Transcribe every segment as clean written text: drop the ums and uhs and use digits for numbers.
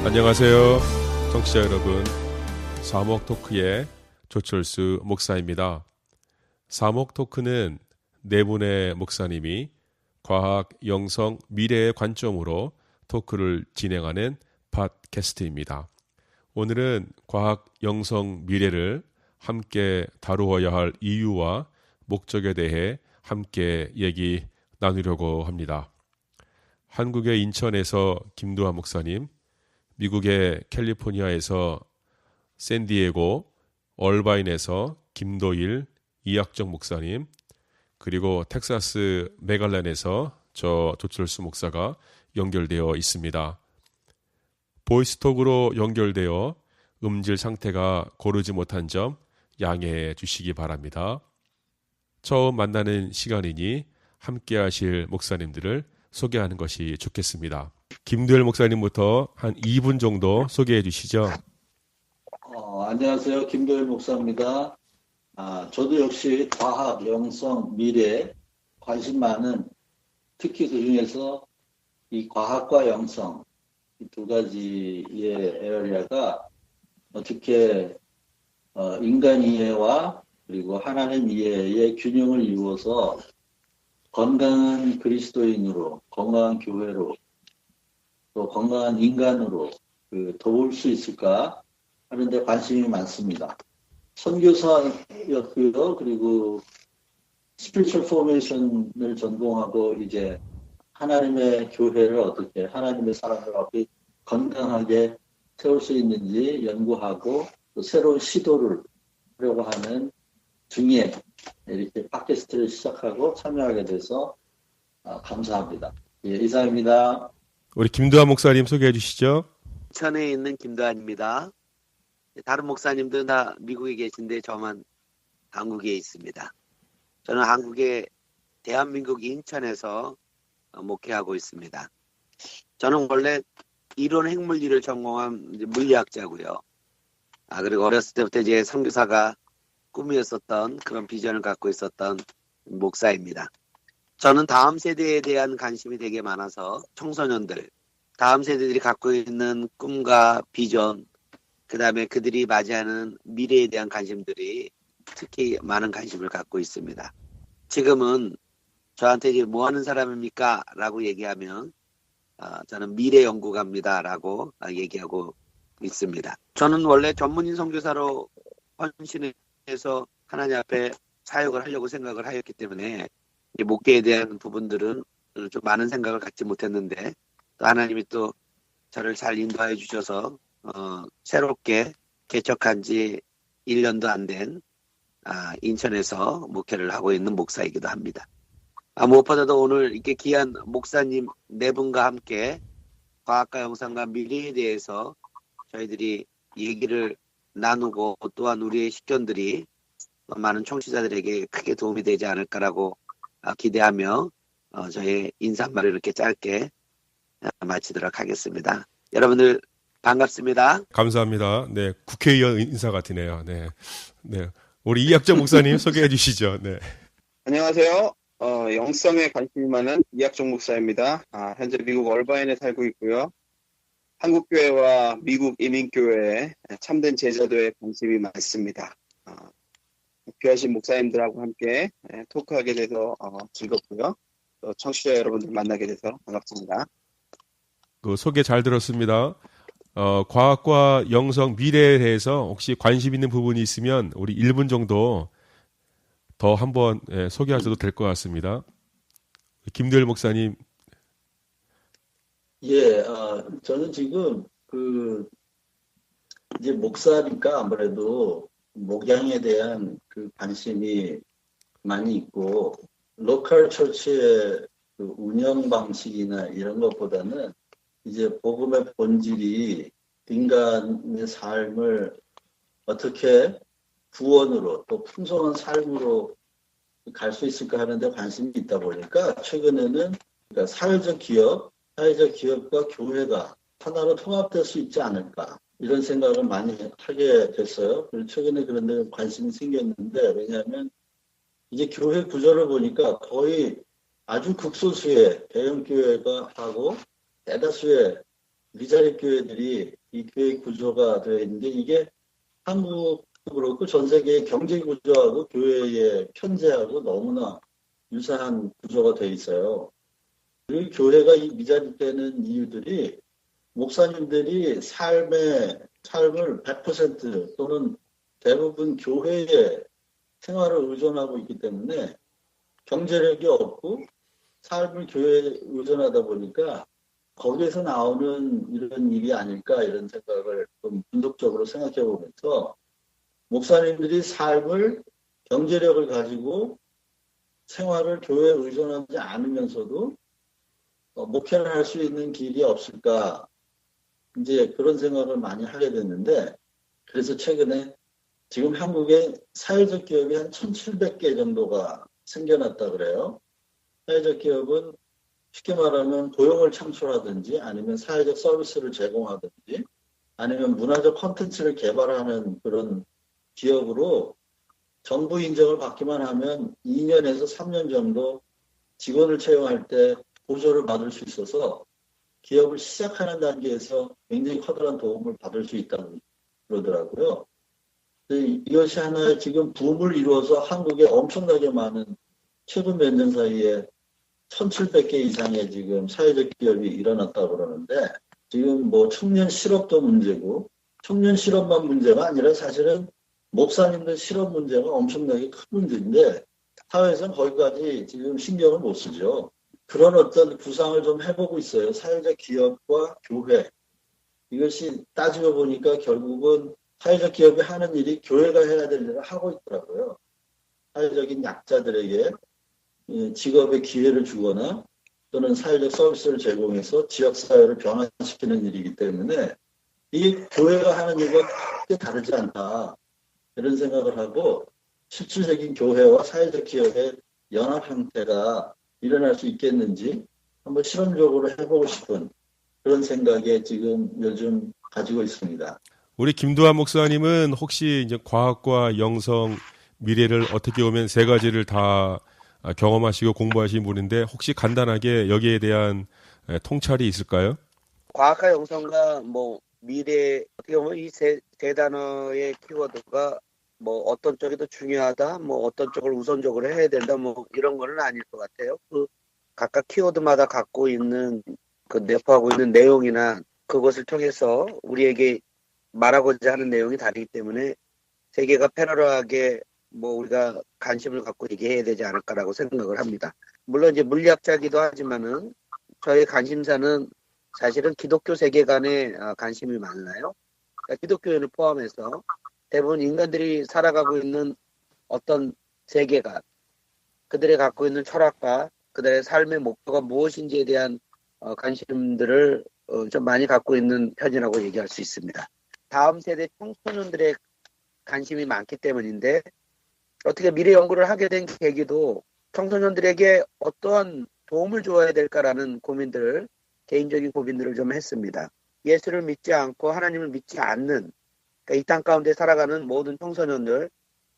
안녕하세요, 청취자 여러분. 사목토크의 조철수 목사입니다. 사목토크는 네 분의 목사님이 과학, 영성, 미래의 관점으로 토크를 진행하는 팟캐스트입니다. 오늘은 과학, 영성, 미래를 함께 다루어야 할 이유와 목적에 대해 함께 얘기 나누려고 합니다. 한국의 인천에서 김두한 목사님, 미국의 캘리포니아에서 샌디에고, 얼바인에서 김도일, 이학정 목사님, 그리고 텍사스 메갈랜에서 저 조철수 목사가 연결되어 있습니다. 보이스톡으로 연결되어 음질 상태가 고르지 못한 점 양해해 주시기 바랍니다. 처음 만나는 시간이니 함께 하실 목사님들을 소개하는 것이 좋겠습니다. 김두일 목사님부터 한 2분 정도 소개해 주시죠. 안녕하세요. 김도일 목사입니다. 저도 역시 과학, 영성, 미래 관심 많은, 특히 그 중에서 이 과학과 영성, 이 두 가지의 에어리아가 어떻게 인간 이해와 그리고 하나님 이해의 균형을 이루어서 건강한 그리스도인으로, 건강한 교회로, 또 건강한 인간으로 도울 수 있을까 하는데 관심이 많습니다. 선교사였고요. 그리고 스피리추얼 포메이션을 전공하고 이제 하나님의 교회를 어떻게, 하나님의 사람을 어떻게 건강하게 세울 수 있는지 연구하고 또 새로운 시도를 하려고 하는 중에 이렇게 팟캐스트를 시작하고 참여하게 돼서 감사합니다. 예, 이상입니다. 우리 김두한 목사님 소개해 주시죠. 인천에 있는 김두한입니다. 다른 목사님들은 다 미국에 계신데 저만 한국에 있습니다. 저는 한국의 대한민국 인천에서 목회하고 있습니다. 저는 원래 이론 핵물리를 전공한 물리학자고요. 그리고 어렸을 때부터 이제 선교사가 꿈이었었던 그런 비전을 갖고 있었던 목사입니다. 저는 다음 세대에 대한 관심이 되게 많아서 청소년들, 다음 세대들이 갖고 있는 꿈과 비전, 그 다음에 그들이 맞이하는 미래에 대한 관심들이 특히 많은 관심을 갖고 있습니다. 지금은 저한테 이제 뭐 하는 사람입니까? 라고 얘기하면 저는 미래 연구가입니다. 라고 얘기하고 있습니다. 저는 원래 전문인 선교사로 헌신해서 하나님 앞에 사역을 하려고 생각을 하였기 때문에 목회에 대한 부분들은 좀 많은 생각을 갖지 못했는데 또 하나님이 또 저를 잘 인도해 주셔서 새롭게 개척한 지 1년도 안 된 인천에서 목회를 하고 있는 목사이기도 합니다. 무엇보다도 오늘 이렇게 귀한 목사님 네 분과 함께 과학과 영상과 미래에 대해서 저희들이 얘기를 나누고 또한 우리의 식견들이 많은 청취자들에게 크게 도움이 되지 않을까라고 기대하며 저의 인사말을 이렇게 짧게 마치도록 하겠습니다. 여러분들 반갑습니다. 감사합니다. 네, 국회의원 인사 같으네요. 네, 네. 우리 이학정 목사님 소개해 주시죠. 네. 안녕하세요. 영성에 관심이 많은 이학정 목사입니다. 현재 미국 얼바인에 살고 있고요. 한국교회와 미국 이민교회에 참된 제자도에 관심이 많습니다. 귀하신 목사님들하고 함께 토크하게 돼서 즐겁고요. 또 청취자 여러분들 만나게 돼서 반갑습니다. 그 소개 잘 들었습니다. 과학과 영성, 미래에 대해서 혹시 관심 있는 부분이 있으면 우리 1분 정도 더 한번 소개하셔도 될 것 같습니다. 김두일 목사님. 예, 저는 지금 이제 목사니까 아무래도 목양에 대한 관심이 많이 있고, 로컬 처치의 운영 방식이나 이런 것보다는 이제 복음의 본질이 인간의 삶을 어떻게 구원으로 또 풍성한 삶으로 갈 수 있을까 하는데 관심이 있다 보니까 최근에는 그러니까 사회적 기업과 교회가 하나로 통합될 수 있지 않을까 이런 생각을 많이 하게 됐어요. 그리고 최근에 그런 데 관심이 생겼는데, 왜냐하면 이제 교회 구조를 보니까 거의 아주 극소수의 대형교회가 하고 대다수의 미자립 교회들이 이 교회 구조가 되어 있는데 이게 한국도 그렇고 전 세계의 경제 구조하고 교회의 편제하고 너무나 유사한 구조가 되어 있어요. 그리고 교회가 이 미자립되는 이유들이 목사님들이 삶을 100% 또는 대부분 교회의 생활을 의존하고 있기 때문에 경제력이 없고 삶을 교회에 의존하다 보니까 거기에서 나오는 이런 일이 아닐까 이런 생각을 좀 분석적으로 생각해 보면서 목사님들이 삶을 경제력을 가지고 생활을 교회에 의존하지 않으면서도 목회를 할 수 있는 길이 없을까 이제 그런 생각을 많이 하게 됐는데 그래서 최근에 지금 한국에 사회적 기업이 한 1,700개 정도가 생겨났다 그래요. 사회적 기업은 쉽게 말하면 고용을 창출하든지 아니면 사회적 서비스를 제공하든지 아니면 문화적 콘텐츠를 개발하는 그런 기업으로 정부 인정을 받기만 하면 2년에서 3년 정도 직원을 채용할 때 보조를 받을 수 있어서 기업을 시작하는 단계에서 굉장히 커다란 도움을 받을 수 있다고 그러더라고요. 이것이 하나의 지금 붐을 이루어서 한국에 엄청나게 많은 최근 몇 년 사이에 1,700개 이상의 지금 사회적 기업이 일어났다고 그러는데 지금 뭐 청년 실업도 문제고 청년 실업만 문제가 아니라 사실은 목사님들 실업 문제가 엄청나게 큰 문제인데 사회에서는 거기까지 지금 신경을 못 쓰죠. 그런 어떤 구상을 좀 해보고 있어요. 사회적 기업과 교회. 이것이 따지고 보니까 결국은 사회적 기업이 하는 일이 교회가 해야 될 일을 하고 있더라고요. 사회적인 약자들에게 직업의 기회를 주거나 또는 사회적 서비스를 제공해서 지역사회를 변화시키는 일이기 때문에 이게 교회가 하는 일과 크게 다르지 않다. 이런 생각을 하고 실질적인 교회와 사회적 기업의 연합 형태가 일어날 수 있겠는지 한번 실험적으로 해보고 싶은 그런 생각에 지금 요즘 가지고 있습니다. 우리 김두한 목사님은 혹시 이제 과학과 영성, 미래를 어떻게 보면 세 가지를 다 경험하시고 공부하신 분인데 혹시 간단하게 여기에 대한 통찰이 있을까요? 과학과 영성과 뭐 미래 어떻게 보면 이 세 단어의 키워드가 뭐 어떤 쪽이 더 중요하다, 뭐 어떤 쪽을 우선적으로 해야 된다, 뭐 이런 거는 아닐 것 같아요. 그 각각 키워드마다 갖고 있는 그 내포하고 있는 내용이나 그것을 통해서 우리에게 말하고자 하는 내용이 다르기 때문에 세 개가 패러럴하게 뭐 우리가 관심을 갖고 얘기해야 되지 않을까라고 생각을 합니다. 물론 이제 물리학자기도 하지만은 저의 관심사는 사실은 기독교 세계관에 관심이 많아요. 그러니까 기독교인을 포함해서 대부분 인간들이 살아가고 있는 어떤 세계관, 그들이 갖고 있는 철학과 그들의 삶의 목표가 무엇인지에 대한 관심들을 좀 많이 갖고 있는 편이라고 얘기할 수 있습니다. 다음 세대 청소년들의 관심이 많기 때문인데 어떻게 미래 연구를 하게 된 계기도 청소년들에게 어떠한 도움을 줘야 될까라는 고민들을 개인적인 고민들을 좀 했습니다. 예수를 믿지 않고 하나님을 믿지 않는 그러니까 이 땅 가운데 살아가는 모든 청소년들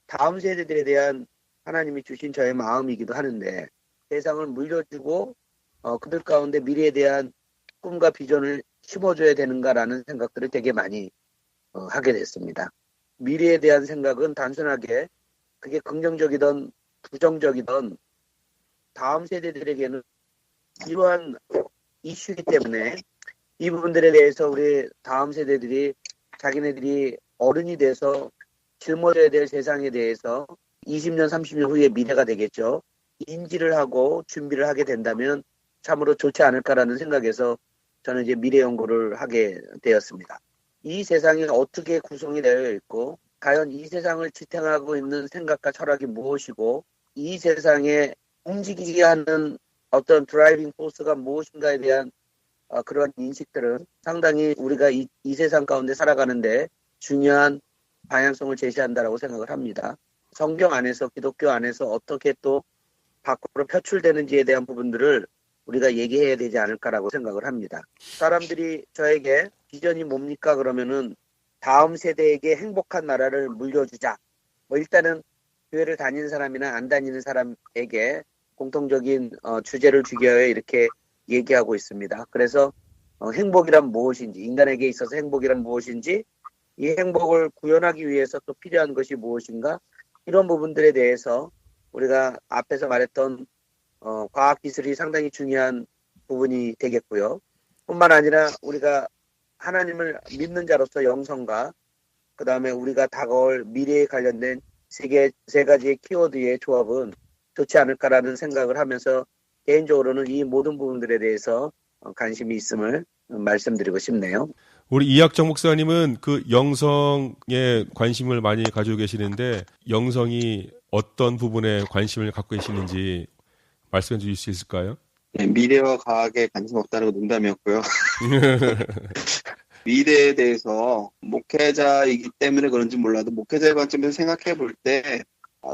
다음 세대들에 대한 하나님이 주신 저의 마음이기도 하는데 세상을 물려주고 그들 가운데 미래에 대한 꿈과 비전을 심어줘야 되는가라는 생각들을 되게 많이 하게 됐습니다. 미래에 대한 생각은 단순하게 그게 긍정적이든 부정적이든 다음 세대들에게는 필요한 이슈이기 때문에 이 부분들에 대해서 우리 다음 세대들이 자기네들이 어른이 돼서 짊어져야 될 세상에 대해서 20년, 30년 후에 미래가 되겠죠. 인지를 하고 준비를 하게 된다면 참으로 좋지 않을까라는 생각에서 저는 이제 미래 연구를 하게 되었습니다. 이 세상이 어떻게 구성이 되어 있고 과연 이 세상을 지탱하고 있는 생각과 철학이 무엇이고 이 세상에 움직이게 하는 어떤 드라이빙 포스가 무엇인가에 대한 그런 인식들은 상당히 우리가 이 세상 가운데 살아가는데 중요한 방향성을 제시한다라고 생각을 합니다. 성경 안에서 기독교 안에서 어떻게 또 밖으로 표출되는지에 대한 부분들을 우리가 얘기해야 되지 않을까라고 생각을 합니다. 사람들이 저에게 비전이 뭡니까 그러면은 다음 세대에게 행복한 나라를 물려주자. 뭐 일단은 교회를 다니는 사람이나 안 다니는 사람에게 공통적인 주제를 주기위해 이렇게 얘기하고 있습니다. 그래서 행복이란 무엇인지, 인간에게 있어서 행복이란 무엇인지, 이 행복을 구현하기 위해서 또 필요한 것이 무엇인가, 이런 부분들에 대해서 우리가 앞에서 말했던 과학기술이 상당히 중요한 부분이 되겠고요. 뿐만 아니라 우리가 하나님을 믿는 자로서 영성과 그 다음에 우리가 다가올 미래에 관련된 세 가지의 키워드의 조합은 좋지 않을까라는 생각을 하면서 개인적으로는 이 모든 부분들에 대해서 관심이 있음을 말씀드리고 싶네요. 우리 이학정 목사님은 그 영성에 관심을 많이 가지고 계시는데 영성이 어떤 부분에 관심을 갖고 계시는지 말씀해 주실 수 있을까요? 네, 미래와 과학에 관심 없다는 건 농담이었고요. 미래에 대해서 목회자이기 때문에 그런지 몰라도 목회자의 관점에서 생각해 볼 때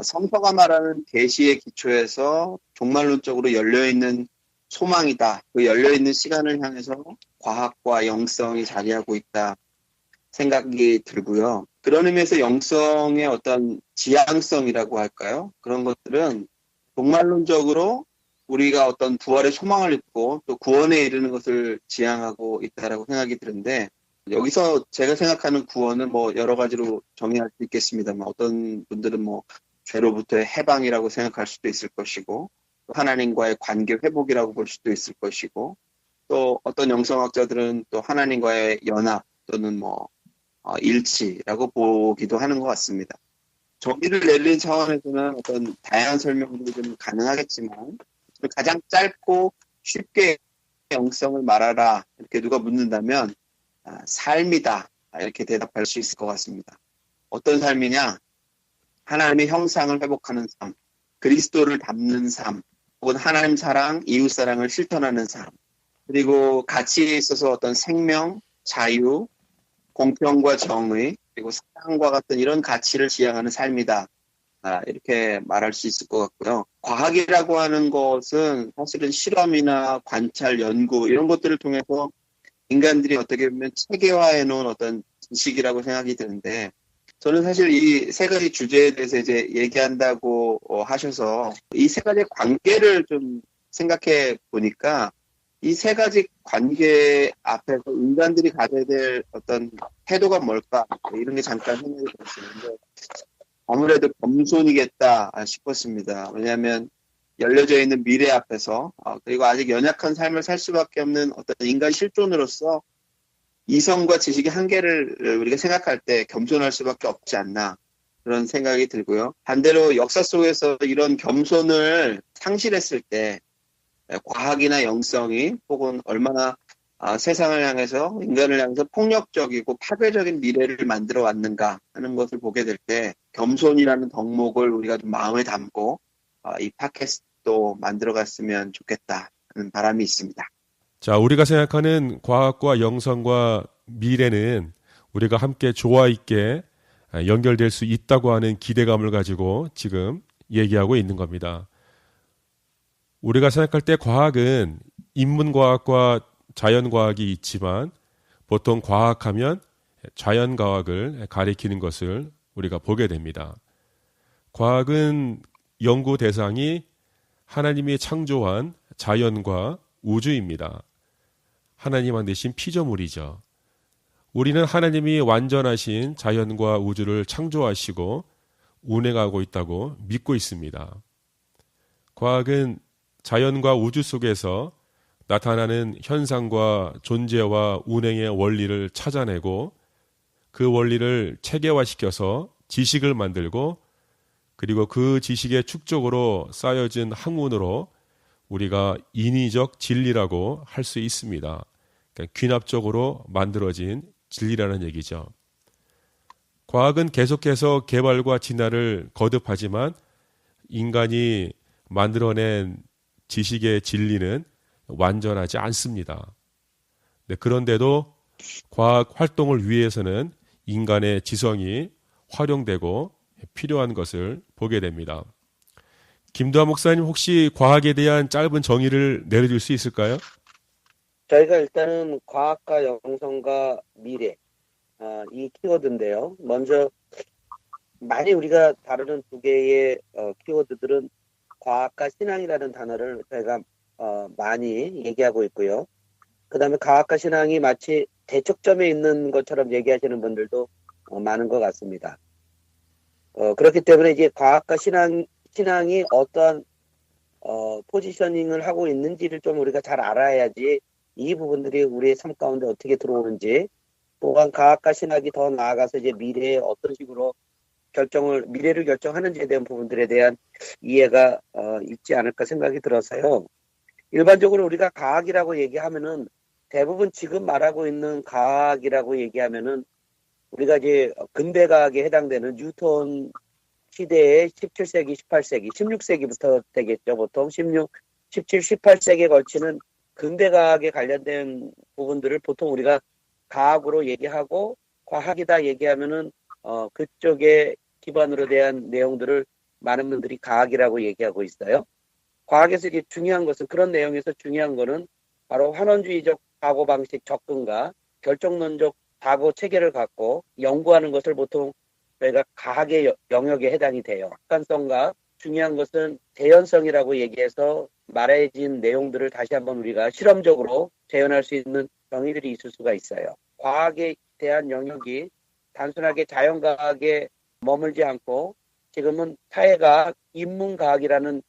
성서가 말하는 계시의 기초에서 종말론적으로 열려있는 소망이다. 그 열려있는 시간을 향해서 과학과 영성이 자리하고 있다 생각이 들고요. 그런 의미에서 영성의 어떤 지향성이라고 할까요? 그런 것들은 종말론적으로 우리가 어떤 부활의 소망을 입고 또 구원에 이르는 것을 지향하고 있다라고 생각이 드는데 여기서 제가 생각하는 구원은 뭐 여러 가지로 정의할 수 있겠습니다만 어떤 분들은 뭐 죄로부터의 해방이라고 생각할 수도 있을 것이고 또 하나님과의 관계 회복이라고 볼 수도 있을 것이고 또 어떤 영성학자들은 또 하나님과의 연합 또는 뭐 일치라고 보기도 하는 것 같습니다. 정의를 내리는 차원에서는 어떤 다양한 설명들이 좀 가능하겠지만 가장 짧고 쉽게 영성을 말하라 이렇게 누가 묻는다면 삶이다 이렇게 대답할 수 있을 것 같습니다. 어떤 삶이냐? 하나님의 형상을 회복하는 삶, 그리스도를 닮는 삶, 혹은 하나님 사랑, 이웃 사랑을 실천하는 삶, 그리고 가치에 있어서 어떤 생명, 자유, 공평과 정의, 그리고 사랑과 같은 이런 가치를 지향하는 삶이다. 이렇게 말할 수 있을 것 같고요. 과학이라고 하는 것은 사실은 실험이나 관찰, 연구 이런 것들을 통해서 인간들이 어떻게 보면 체계화해 놓은 어떤 지식이라고 생각이 드는데 저는 사실 이 세 가지 주제에 대해서 이제 얘기한다고 하셔서 이 세 가지 관계를 좀 생각해 보니까 이 세 가지 관계 앞에서 인간들이 가져야 될 어떤 태도가 뭘까 이런 게 잠깐 생각이 들었었는데 아무래도 겸손이겠다 싶었습니다. 왜냐하면 열려져 있는 미래 앞에서 그리고 아직 연약한 삶을 살 수밖에 없는 어떤 인간 실존으로서 이성과 지식의 한계를 우리가 생각할 때 겸손할 수밖에 없지 않나 그런 생각이 들고요. 반대로 역사 속에서 이런 겸손을 상실했을 때 과학이나 영성이 혹은 얼마나 세상을 향해서 인간을 향해서 폭력적이고 파괴적인 미래를 만들어 왔는가 하는 것을 보게 될 때 겸손이라는 덕목을 우리가 좀 마음에 담고 이 팟캐스트도 만들어갔으면 좋겠다 하는 바람이 있습니다. 자, 우리가 생각하는 과학과 영성과 미래는 우리가 함께 조화 있게 연결될 수 있다고 하는 기대감을 가지고 지금 얘기하고 있는 겁니다. 우리가 생각할 때 과학은 인문과학과 자연과학이 있지만 보통 과학하면 자연과학을 가리키는 것을 우리가 보게 됩니다. 과학은 연구 대상이 하나님이 창조한 자연과 우주입니다. 하나님 만드신 피조물이죠. 우리는 하나님이 완전하신 자연과 우주를 창조하시고 운행하고 있다고 믿고 있습니다. 과학은 자연과 우주 속에서 나타나는 현상과 존재와 운행의 원리를 찾아내고 그 원리를 체계화시켜서 지식을 만들고 그리고 그 지식의 축적으로 쌓여진 학문으로 우리가 인위적 진리라고 할 수 있습니다. 그러니까 귀납적으로 만들어진 진리라는 얘기죠. 과학은 계속해서 개발과 진화를 거듭하지만 인간이 만들어낸 지식의 진리는 완전하지 않습니다. 그런데도 과학 활동을 위해서는 인간의 지성이 활용되고 필요한 것을 보게 됩니다. 김두한 목사님 혹시 과학에 대한 짧은 정의를 내려줄 수 있을까요? 저희가 일단은 과학과 영성과 미래 이 키워드인데요. 먼저 많이 우리가 다루는 두 개의 키워드들은 과학과 신앙이라는 단어를 저희가 많이 얘기하고 있고요. 그다음에 과학과 신앙이 마치 대척점에 있는 것처럼 얘기하시는 분들도 많은 것 같습니다. 그렇기 때문에 이제 과학과 신앙이 어떠한 포지셔닝을 하고 있는지를 좀 우리가 잘 알아야지 이 부분들이 우리의 삶 가운데 어떻게 들어오는지, 또한 과학과 신학이 더 나아가서 이제 미래에 어떤 식으로 미래를 결정하는지에 대한 부분들에 대한 이해가 있지 않을까 생각이 들어서요. 일반적으로 우리가 과학이라고 얘기하면은 대부분 지금 말하고 있는 과학이라고 얘기하면은 우리가 이제 근대과학에 해당되는 뉴턴 시대의 17세기, 18세기, 16세기부터 되겠죠. 보통 16, 17, 18세기에 걸치는 근대과학에 관련된 부분들을 보통 우리가 과학으로 얘기하고 과학이다 얘기하면은 그쪽에 기반으로 대한 내용들을 많은 분들이 과학이라고 얘기하고 있어요. 과학에서 이제 중요한 것은, 그런 내용에서 중요한 거는 바로 환원주의적 사고방식 접근과 결정론적 사고 체계를 갖고 연구하는 것을 보통 저희가 과학의 영역에 해당이 돼요. 객관성과 중요한 것은 재현성이라고 얘기해서 말해진 내용들을 다시 한번 우리가 실험적으로 재현할 수 있는 정의들이 있을 수가 있어요. 과학에 대한 영역이 단순하게 자연과학에 머물지 않고 지금은 사회과학, 인문과학이라는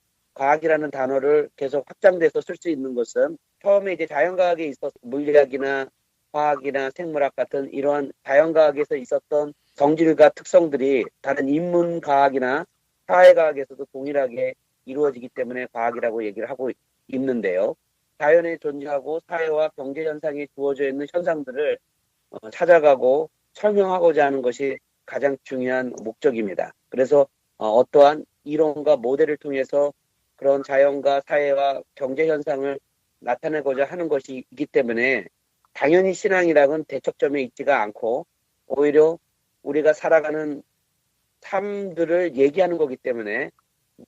단어를 계속 확장돼서 쓸 수 있는 것은, 처음에 이제 자연과학에 있어서 물리학이나 화학이나 생물학 같은 이러한 자연과학에서 있었던 성질과 특성들이 다른 인문과학이나 사회과학에서도 동일하게 이루어지기 때문에 과학이라고 얘기를 하고 있는데요. 자연에 존재하고 사회와 경제 현상이 주어져 있는 현상들을 찾아가고 설명하고자 하는 것이 가장 중요한 목적입니다. 그래서 어떠한 이론과 모델을 통해서 그런 자연과 사회와 경제 현상을 나타내고자 하는 것이기 때문에 당연히 신앙이랑은 대척점에 있지가 않고 오히려 우리가 살아가는 삶들을 얘기하는 거기 때문에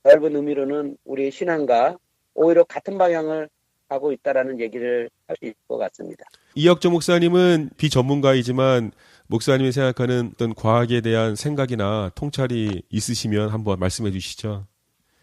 넓은 의미로는 우리 신앙과 오히려 같은 방향을 가고 있다라는 얘기를 할 수 있을 것 같습니다. 이혁정 목사님은 비전문가이지만 목사님이 생각하는 어떤 과학에 대한 생각이나 통찰이 있으시면 한번 말씀해 주시죠.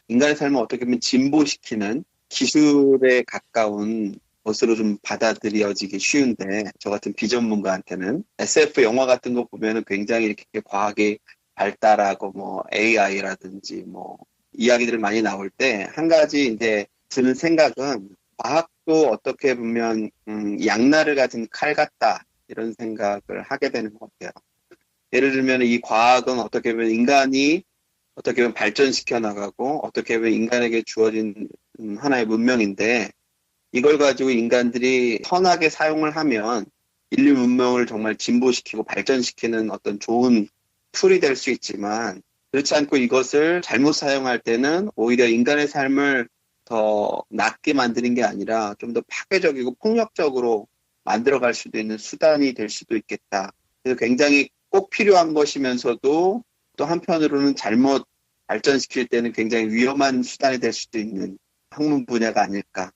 인간의 삶을 어떻게 보면 진보시키는 기술에 가까운 것으로 좀 받아들여지기 쉬운데, 저 같은 비전문가한테는 SF 영화 같은 거 보면은 굉장히 이렇게 과학이 발달하고 뭐 AI라든지 뭐 이야기들이 많이 나올 때 한 가지 이제 드는 생각은, 과학도 어떻게 보면 양날을 가진 칼 같다, 이런 생각을 하게 되는 것 같아요. 예를 들면 이 과학은 어떻게 보면 인간이 어떻게 보면 발전시켜 나가고 어떻게 보면 인간에게 주어진 하나의 문명인데, 이걸 가지고 인간들이 선하게 사용을 하면 인류 문명을 정말 진보시키고 발전시키는 어떤 좋은 툴이 될 수 있지만, 그렇지 않고 이것을 잘못 사용할 때는 오히려 인간의 삶을 더 낮게 만드는 게 아니라 좀 더 파괴적이고 폭력적으로 만들어갈 수도 있는 수단이 될 수도 있겠다. 그래서 굉장히 꼭 필요한 것이면서도 또 한편으로는 잘못 발전시킬 때는 굉장히 위험한 수단이 될 수도 있는 학문 분야가 아닐까,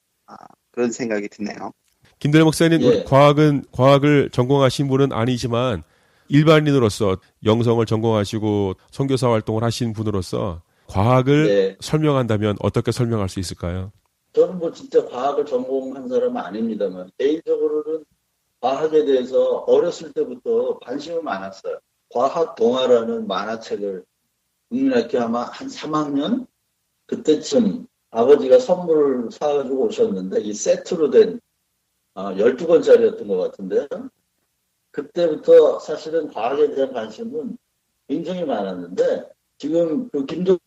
그런 생각이 드네요. 김대래 목사님, 예. 과학을 전공하신 분은 아니지만 일반인으로서 영성을 전공하시고 선교사 활동을 하신 분으로서 과학을 네. 설명한다면 어떻게 설명할 수 있을까요? 저는 뭐 진짜 과학을 전공한 사람은 아닙니다만 개인적으로는 과학에 대해서 어렸을 때부터 관심이 많았어요. 과학 동화라는 만화책을 국민학교 아마 한 3학년 그때쯤 아버지가 선물을 사가지고 오셨는데 이 세트로 된 12권짜리였던 것 같은데요. 그때부터 사실은 과학에 대한 관심은 굉장히 많았는데, 지금 그 김도현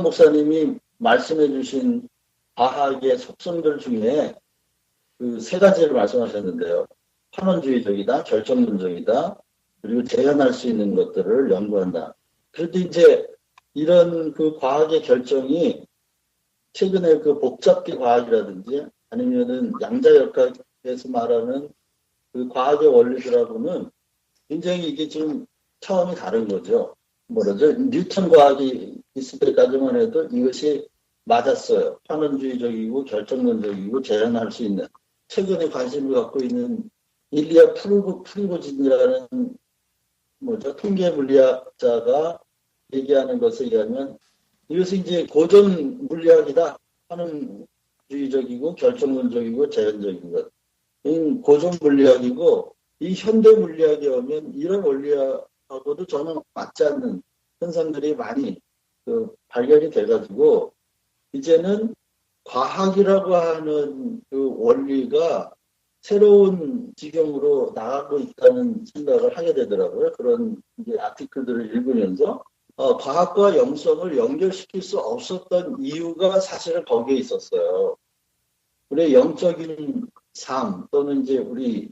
목사님이 말씀해 주신 과학의 속성들 중에 그 세 가지를 말씀하셨는데요. 환원주의적이다, 결정론적이다, 그리고 재현할 수 있는 것들을 연구한다. 그런데 이제 이런 그 과학의 결정이 최근에 그 복잡기 과학이라든지 아니면은 양자역학에서 말하는 그 과학의 원리들하고는 굉장히 이게 지금 차원이 다른 거죠. 뭐라죠? 뉴턴 과학이 있을 때까지만 해도 이것이 맞았어요. 환원주의적이고 결정론적이고 재현할 수 있는. 최근에 관심을 갖고 있는 일리아 프리고진이라는 통계 물리학자가 얘기하는 것에 의하면 이것이 이제 고전 물리학이다. 환원주의적이고 결정론적이고 재현적인 것. 고전 물리학이고 이 현대 물리학에 오면 이런 원리하고도 저는 맞지 않는 현상들이 많이 발견이 돼가지고 이제는 과학이라고 하는 그 원리가 새로운 지경으로 나가고 있다는 생각을 하게 되더라고요. 그런 이제 아티클들을 읽으면서 과학과 영성을 연결시킬 수 없었던 이유가 사실은 거기에 있었어요. 우리의 영적인 삶 또는 이제 우리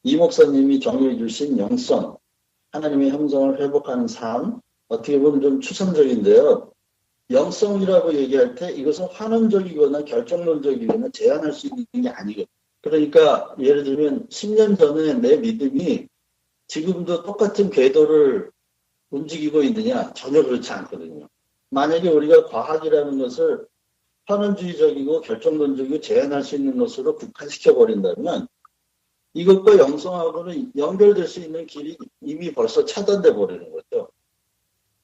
이 목사님이 정의해 주신 영성, 하나님의 형성을 회복하는 삶, 어떻게 보면 좀 추상적인데요. 영성이라고 얘기할 때 이것은 환원적이거나 결정론적이거나 제한할 수 있는 게 아니거든요. 그러니까 예를 들면 10년 전에 내 믿음이 지금도 똑같은 궤도를 움직이고 있느냐? 전혀 그렇지 않거든요. 만약에 우리가 과학이라는 것을 환원주의적이고 결정론적이고 제한할 수 있는 것으로 국한시켜버린다면 이것과 영성하고는 연결될 수 있는 길이 이미 벌써 차단돼 버리는 거죠.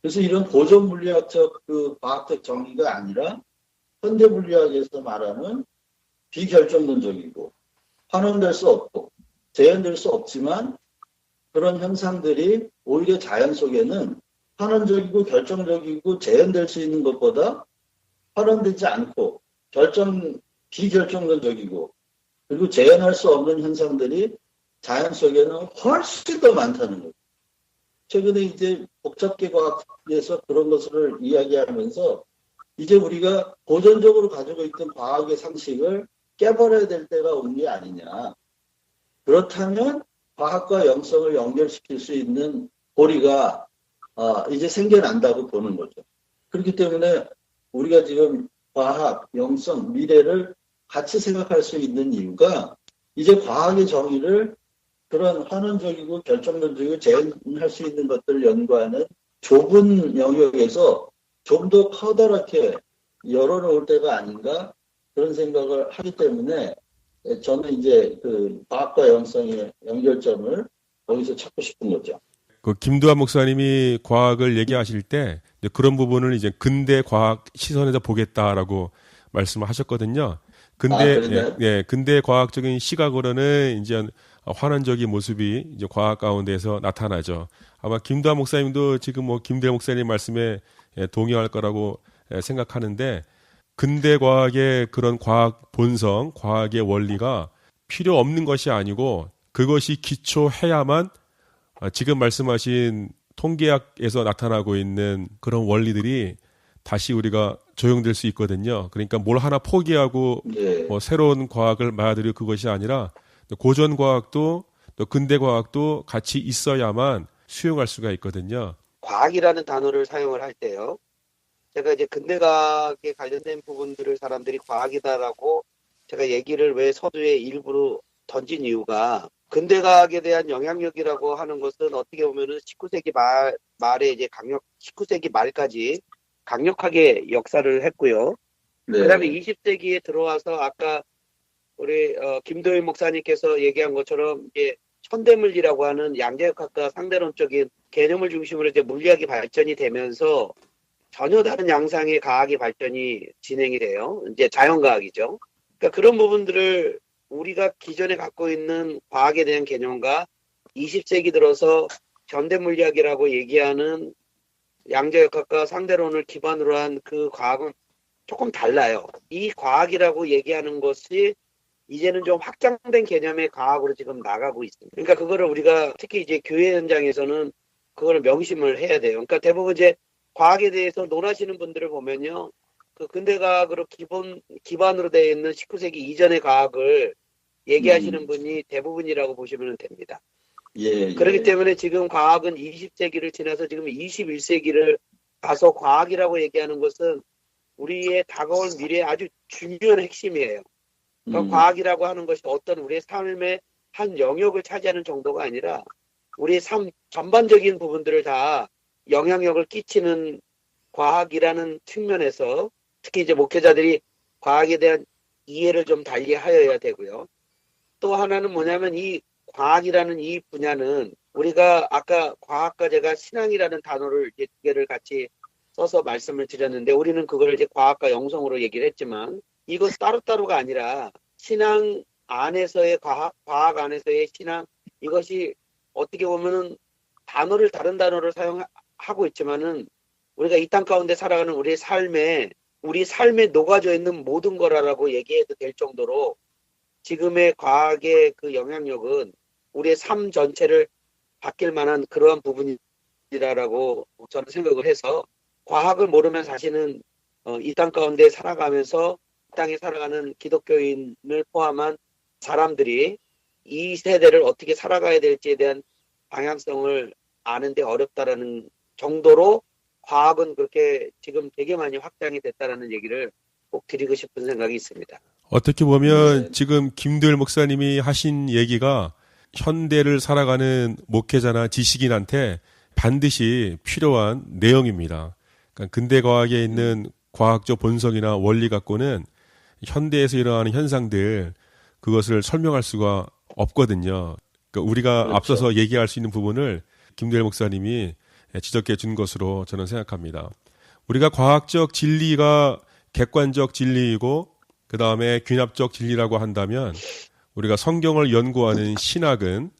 그래서 이런 고전 물리학적 과학적 정의가 아니라 현대 물리학에서 말하는 비결정론적이고 환원될 수 없고 재현될 수 없지만 그런 현상들이 오히려 자연 속에는 환원적이고 결정적이고 재현될 수 있는 것보다 환원되지 않고 비결정론적이고 그리고 재현할 수 없는 현상들이 자연 속에는 훨씬 더 많다는 거죠. 최근에 이제 복잡계 과학에서 그런 것을 이야기하면서 이제 우리가 고전적으로 가지고 있던 과학의 상식을 깨버려야 될 때가 온 게 아니냐. 그렇다면 과학과 영성을 연결시킬 수 있는 고리가 이제 생겨난다고 보는 거죠. 그렇기 때문에 우리가 지금 과학, 영성, 미래를 같이 생각할 수 있는 이유가 이제 과학의 정의를 그런 환원적이고 결정론적이고 재현할 수 있는 것들을 연구하는 좁은 영역에서 좀 더 커다랗게 열어놓을 때가 아닌가 그런 생각을 하기 때문에 저는 이제 과학과 영성의 연결점을 거기서 찾고 싶은 거죠. 김두한 목사님이 과학을 얘기하실 때 그런 부분을 이제 근대 과학 시선에서 보겠다라고 말씀을 하셨거든요. 근대 과학적인 시각으로는 이제 환원적인 모습이 이제 과학 가운데서 나타나죠. 아마 김두한 목사님도 지금 김대 목사님 말씀에 동의할 거라고 생각하는데 근대 과학의 그런 과학 본성, 과학의 원리가 필요 없는 것이 아니고 그것이 기초해야만 지금 말씀하신 통계학에서 나타나고 있는 그런 원리들이 다시 우리가 적용될 수 있거든요. 그러니까 뭘 하나 포기하고 새로운 과학을 받아들이고 그것이 아니라 고전 과학도 또 근대 과학도 같이 있어야만 수용할 수가 있거든요. 과학이라는 단어를 사용을 할 때요. 제가 이제 근대 과학에 관련된 부분들을 사람들이 과학이다라고 제가 얘기를 왜 서두에 일부러 던진 이유가 근대 과학에 대한 영향력이라고 하는 것은 어떻게 보면은 19세기 말에 이제 19세기 말까지 강력하게 역사를 했고요. 네. 그다음에 20세기에 들어와서 아까 우리 김도희 목사님께서 얘기한 것처럼 이제 현대물리라고 하는 양자역학과 상대론적인 개념을 중심으로 이제 물리학이 발전이 되면서 전혀 다른 양상의 과학의 발전이 진행이 돼요. 이제 자연과학이죠. 그러니까 그런 부분들을 우리가 기존에 갖고 있는 과학에 대한 개념과 20세기 들어서 현대물리학이라고 얘기하는 양자역학과 상대론을 기반으로 한 그 과학은 조금 달라요. 이 과학이라고 얘기하는 것이 이제는 좀 확장된 개념의 과학으로 지금 나가고 있습니다. 그러니까 그거를 우리가 특히 이제 교회 현장에서는 그거를 명심을 해야 돼요. 그러니까 대부분 이제 과학에 대해서 논하시는 분들을 보면요. 그 근대 과학으로 기반으로 되어 있는 19세기 이전의 과학을 얘기하시는 분이 대부분이라고 보시면 됩니다. 그렇기 때문에 지금 과학은 20세기를 지나서 지금 21세기를 가서 과학이라고 얘기하는 것은 우리의 다가올 미래의 아주 중요한 핵심이에요. 그러니까 과학이라고 하는 것이 어떤 우리의 삶의 한 영역을 차지하는 정도가 아니라 우리의 삶 전반적인 부분들을 다 영향력을 끼치는 과학이라는 측면에서 특히 이제 목회자들이 과학에 대한 이해를 좀 달리 하여야 되고요. 또 하나는 뭐냐면 이 과학이라는 이 분야는 우리가 아까 과학과 제가 신앙이라는 단어를 이제 두 개를 같이 써서 말씀을 드렸는데 우리는 그걸 이제 과학과 영성으로 얘기를 했지만 이것 따로따로가 아니라 신앙 안에서의 과학 안에서의 신앙, 이것이 어떻게 보면은 단어를 다른 단어를 사용하고 있지만은 우리가 이 땅 가운데 살아가는 우리 삶에 녹아져 있는 모든 거라고 얘기해도 될 정도로 지금의 과학의 그 영향력은 우리의 삶 전체를 바뀔 만한 그러한 부분이라고 저는 생각을 해서, 과학을 모르면 사실은 이 땅 가운데 살아가면서 이 땅에 살아가는 기독교인을 포함한 사람들이 이 세대를 어떻게 살아가야 될지에 대한 방향성을 아는데 어렵다라는 정도로 과학은 그렇게 지금 되게 많이 확장이 됐다라는 얘기를 꼭 드리고 싶은 생각이 있습니다. 어떻게 보면 네. 지금 김도열 목사님이 하신 얘기가 현대를 살아가는 목회자나 지식인한테 반드시 필요한 내용입니다. 그러니까 근대 과학에 있는 과학적 본성이나 원리 갖고는 현대에서 일어나는 현상들, 그것을 설명할 수가 없거든요. 그러니까 우리가 그렇죠. 앞서서 얘기할 수 있는 부분을 김도열 목사님이 지적해 준 것으로 저는 생각합니다. 우리가 과학적 진리가 객관적 진리이고 그 다음에 균합적 진리라고 한다면, 우리가 성경을 연구하는 신학은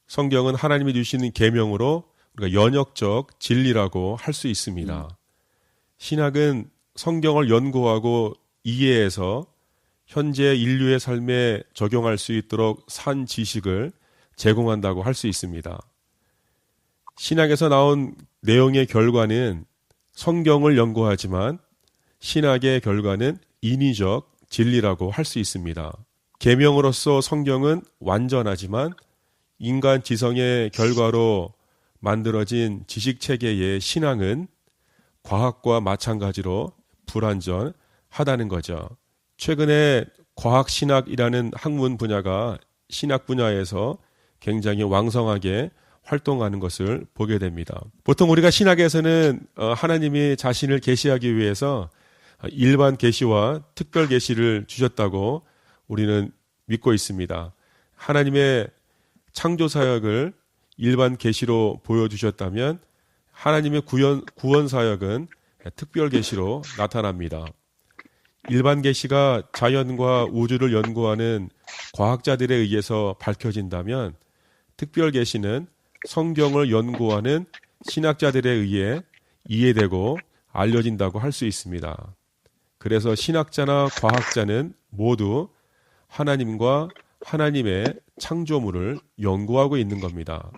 성경은 하나님이 주시는 계명으로 우리가 연역적 진리라고 할 수 있습니다. 신학은 성경을 연구하고 이해해서 현재 인류의 삶에 적용할 수 있도록 산 지식을 제공한다고 할 수 있습니다. 신학에서 나온 내용의 결과는 성경을 연구하지만 신학의 결과는 인위적 진리라고 할 수 있습니다. 계명으로서 성경은 완전하지만 인간 지성의 결과로 만들어진 지식체계의 신앙은 과학과 마찬가지로 불완전하다는 거죠. 최근에 과학신학이라는 학문 분야가 신학 분야에서 굉장히 왕성하게 활동하는 것을 보게 됩니다. 보통 우리가 신학에서는 하나님이 자신을 계시하기 위해서 일반 계시와 특별 계시를 주셨다고 우리는 믿고 있습니다. 하나님의 창조 사역을 일반 계시로 보여주셨다면 하나님의 구원 사역은 특별 계시로 나타납니다. 일반 계시가 자연과 우주를 연구하는 과학자들에 의해서 밝혀진다면, 특별 계시는 성경을 연구하는 신학자들에 의해 이해되고 알려진다고 할 수 있습니다. 그래서 신학자나 과학자는 모두 하나님과 하나님의 창조물을 연구하고 있는 겁니다.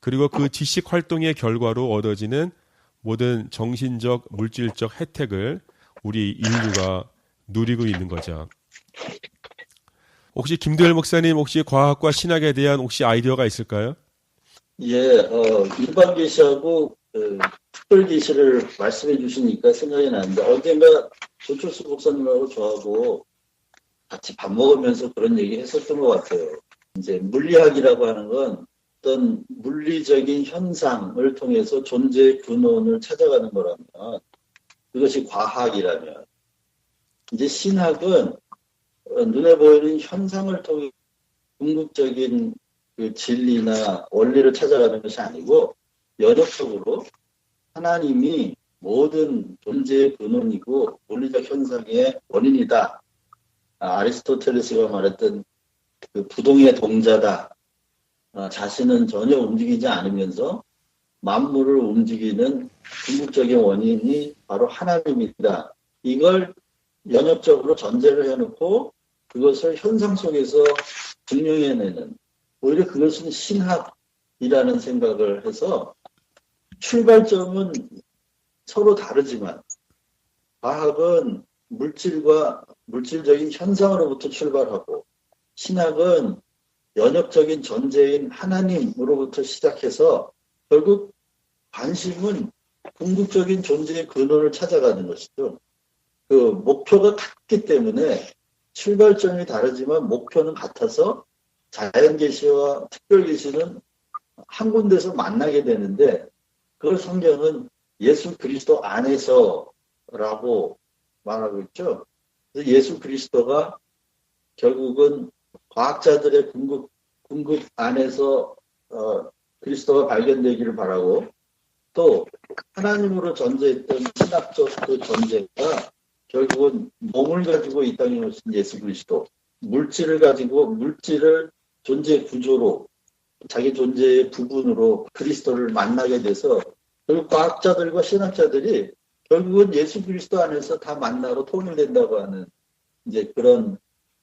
그리고 그 지식 활동의 결과로 얻어지는 모든 정신적, 물질적 혜택을 우리 인류가 누리고 있는 거죠. 혹시 김도열 목사님, 혹시 과학과 신학에 대한 혹시 아이디어가 있을까요? 예, 일반 계시하고 특별 계시를 말씀해 주시니까 생각이 나는데, 언젠가 조철수 목사님하고 저하고 같이 밥 먹으면서 그런 얘기 했었던 것 같아요. 이제 물리학이라고 하는 건 어떤 물리적인 현상을 통해서 존재의 근원을 찾아가는 거라면, 그것이 과학이라면, 이제 신학은 눈에 보이는 현상을 통해 궁극적인 그 진리나 원리를 찾아가는 것이 아니고 연역적으로 하나님이 모든 존재의 근원이고 물리적 현상의 원인이다. 아리스토텔레스가 말했던 그 부동의 동자다. 자신은 전혀 움직이지 않으면서 만물을 움직이는 궁극적인 원인이 바로 하나님이다. 이걸 연역적으로 전제를 해놓고 그것을 현상 속에서 증명해내는, 오히려 그것은 신학이라는 생각을 해서, 출발점은 서로 다르지만 과학은 물질과 물질적인 현상으로부터 출발하고 신학은 연역적인 존재인 하나님으로부터 시작해서 결국 관심은 궁극적인 존재의 근원을 찾아가는 것이죠. 그 목표가 같기 때문에 출발점이 다르지만 목표는 같아서 자연계시와 특별계시는 한 군데서 만나게 되는데, 그걸 성경은 예수 그리스도 안에서라고 말하고 있죠. 그래서 예수 그리스도가 결국은 과학자들의 궁극 안에서 그리스도가 발견되기를 바라고, 또 하나님으로 존재했던 신학적 그 존재가 결국은 몸을 가지고 이 땅에 오신 예수 그리스도, 물질을 가지고 물질을 존재 구조로 자기 존재의 부분으로 그리스도를 만나게 돼서 결국 과학자들과 신학자들이 결국은 예수 그리스도 안에서 다 만나로 통일된다고 하는 이제 그런